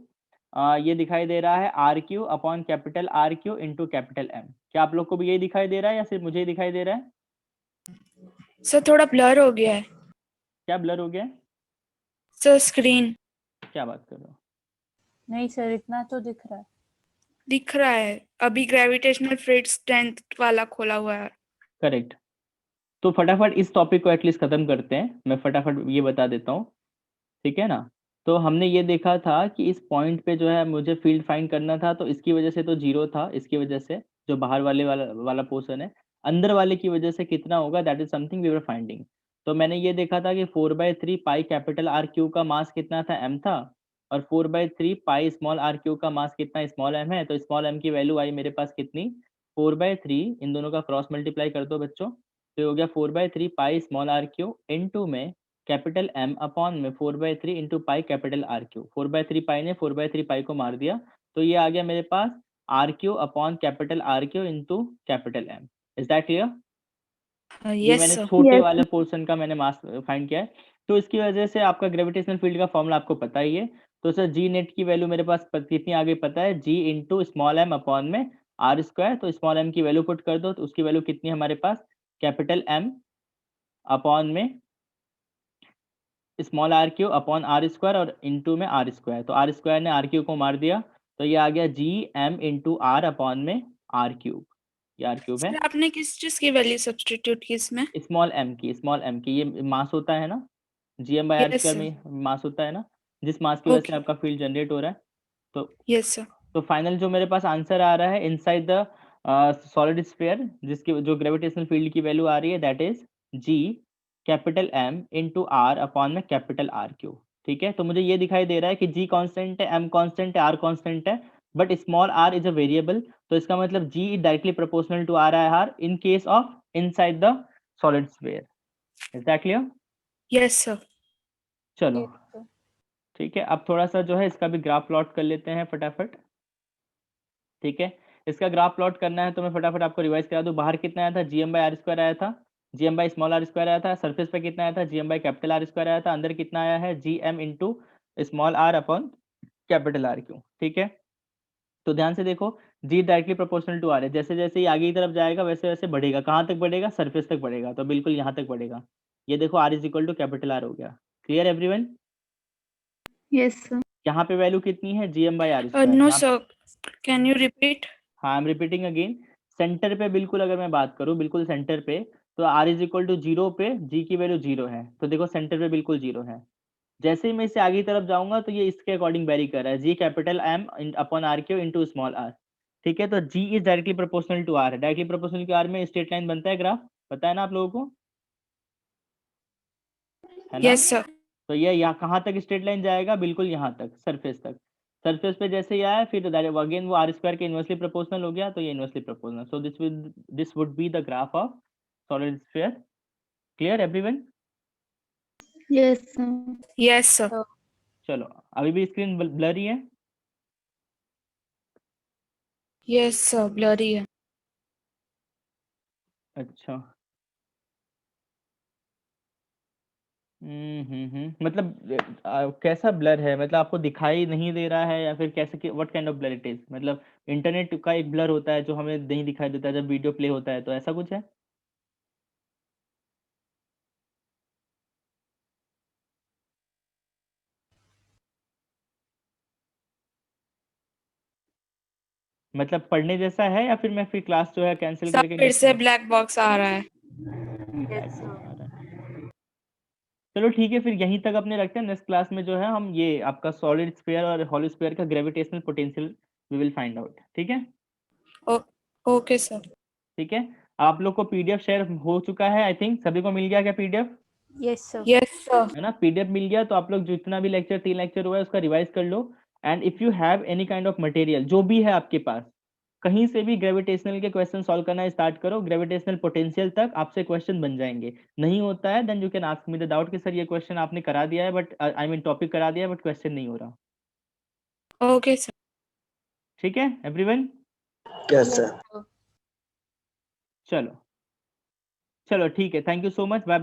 ये दिखाई दे रहा है r Q upon capital R Q into capital M। क्या आप लोग को भी यही दिखाई दे रहा है या सिर्फ मुझे ही दिखाई दे रहा है? Sir, थोड़ा blur हो गया है. क्या ब्लर हो गया है? Sir, screen क्या बात कर रहे हो? नहीं सर, इतना तो दिख रहा है। दिख रहा है. अभी ग्रेविटेशनल फील्ड स्ट्रेंथ वाला खोला हुआ है. करेक्ट। तो फटाफट इस टॉपिक को एटलीस्ट खत्म करते हैं, मैं फटाफट ये बता देता हूँ, ठीक है ना। तो हमने ये देखा था कि इस पॉइंट पे जो है मुझे फील्ड फाइंड करना था, तो इसकी वजह से तो 0 था, इसकी वजह से जो बाहर वाला पोर्शन है, अंदर वाले की वजह से कितना होगा, that is something we were finding. तो मैंने ये देखा था कि 4/3 पाई कैपिटल R क्यू का मास कितना था? M था, और 4/3 पाई स्मॉल r क्यू का मास कितना? स्मॉल m है। तो स्मॉल m की वैल्यू आई मेरे पास कितनी? 4/3, इन दोनों का क्रॉस मल्टीप्लाई कर दो बच्चों, तो ये हो गया 4/3 pi small r Q into में कैपिटल M अपॉन में 4/3 into pi capital R Q. 4/3 पाई ने 4/3 पाई को मार दिया, तो ये आ गया मेरे पास R Q upon capital R Q into capital M। Is that clear? ये Yes, मैंने sir. छोटे Yes. वाले पोर्शन का मैंने मास फाइंड किया है। तो इसकी वजह से आपका ग्रेविटेशनल फील्ड का फॉर्मूला आपको पता ही है। तो सर जी नेट की वैल्यू मेरे पास कितनी आ गई पता है? जी इंटू स्मॉल m अपॉन में r स्क्वायर। तो स्मॉल m की वैल्यू पुट कर दो, तो उसकी वैल्यू कितनी है हमारे पास? कैपिटल M अपॉन में small r Q upon r square और इंटू में r स्क्वायर। तो r स्क्वायर ने r क्यू को मार दिया, तो ये आ गया जी m इंटू r अपॉन में r क्यूब। ये r क्यूब है Sir, आपने किस चीज की वैल्यू सब्स्टिट्यूट की इसमें? स्मॉल m की, ये मास होता है ना, gm by r Yes, square sir. में मास होता है ना, जिस मास की वजह से Okay. आपका फील्ड जनरेट हो रहा है। तो Yes, sir. तो फाइनल जो मेरे पास आंसर आ रहा है इनसाइड द सॉलिड स्फीयर, जिसकी जो ग्रेविटेशनल फील्ड की वैल्यू आ रही है, that is G capital M into r upon में कैपिटल R क्यू। ठीक है, तो मुझे ये दिखाई दे रहा है कि जी कांस्टेंट है, M कांस्टेंट है, R कांस्टेंट है, but small r is a variable. तो इसका मतलब G is directly proportional to R in case of inside the solid sphere. Is that clear? Yes, sir. चलो Yes, sir. ठीक है, अब थोड़ा सा जो है इसका भी ग्राफ प्लॉट कर लेते हैं फटाफट। ठीक है, इसका ग्राफ प्लॉट करना है तो मैं फटाफट आपको रिवाइज करा दूं। बाहर कितना आया था? जीएम बाई आर स्क्वायर आया था, GM by small are square आया था। सरफेस पे कितना आया था? GM by capital R square आया था। अंदर कितना आया है? G M into small R upon capital R cube. ठीक है, तो ध्यान से देखो, G directly proportional to are है, जैसे जैसे ये आगे की तरफ जाएगा वैसे वैसे बढ़ेगा। कहाँ तक बढ़ेगा? सरफेस तक बढ़ेगा, तो बिल्कुल यहाँ तक बढ़ेगा। ये देखो R is equal to capital R हो गया। Clear everyone? Yes, sir. यहाँ पे वैल्यू कितनी है? GM by R No, square. sir. Can you repeat? हाँ, I am repeating again. Centre पे बिल्कुल अगर मैं बात करूँ, बिल्कुल सेंटर पे, तो आर इज इक्वल टू 0 पे जी की वैल्यू 0 है। तो देखो सेंटर पे बिल्कुल 0 है। जैसे ही मैं इससे आगे की तरफ जाऊंगा तो ये इसके अकॉर्डिंग वेरी कर रहा है, G capital M upon r cube into small r. ठीक है, तो G is directly proportional to are है। डायरेक्टली प्रोपोर्शनल टू आर में स्ट्रेट लाइन बनता है ग्राफ, पता है ना आप लोगों को, है ना? Yes, sir. तो ये यहाँ कहाँ तक स्ट्रेट लाइन जाएगा? बिल्कुल यहाँ तक, सरफेस तक। सरफेस पे जैसे ही आया फिर अगेन वो आर स्क्वायर के इनवर्सली प्रोपोर्शनल हो गया, तो ये inversely proportional. So this would be the graph of solid sphere. Clear everyone? Yes, sir. Yes, sir. चलो, अभी भी स्क्रीन ब्लरी है? Yes, sir. Blurry है. अच्छा। मतलब कैसा ब्लर है? मतलब आपको दिखाई नहीं दे रहा है या फिर कैसे, what kind of blur it is? मतलब इंटरनेट का एक ब्लर होता है जो हमें नहीं दिखाई देता जब वीडियो प्ले होता है, तो ऐसा कुछ है? सर मतलब पढ़ने जैसा है या फिर मैं फिर क्लास जो है कैंसिल करके फिर से नेक्स्ट ब्लैक बॉक्स आ रहा है। ब्लैक बॉक्स आ रहा है? चलो ठीक है, फिर यहीं तक अपने रखते हैं। नेक्स्ट क्लास में जो है हम ये आपका सॉलिड स्फीयर और हॉलो स्फीयर का gravitational potential we will find out. ठीक है? Okay sir. ठीक है, आप लोग को पीडीएफ शेयर हो चुका है, आई थिंक सभी को मिल गया क्या PDF? Yes sir. Yes sir. है ना, पीडीएफ मिल गया तो आप लोग जितना भी लेक्चर 3 लेक्चर हुआ है उसका रिवाइज कर लो। And if you have any kind of material जो भी है आपके पास, कहीं से भी ग्रेविटेशनल के क्वेश्चन सॉल्व करना स्टार्ट करो, ग्रेविटेशनल पोटेंशियल तक आपसे क्वेश्चन बन जाएंगे। नहीं होता है then you can ask me the doubt कि सर ये क्वेश्चन आपने करा दिया है बट आई मीन टॉपिक करा दिया है बट क्वेश्चन नहीं हो रहा। Okay sir. ठीक है एवरीवन? Yes, sir. चलो चलो ठीक है, thank you so much, bye.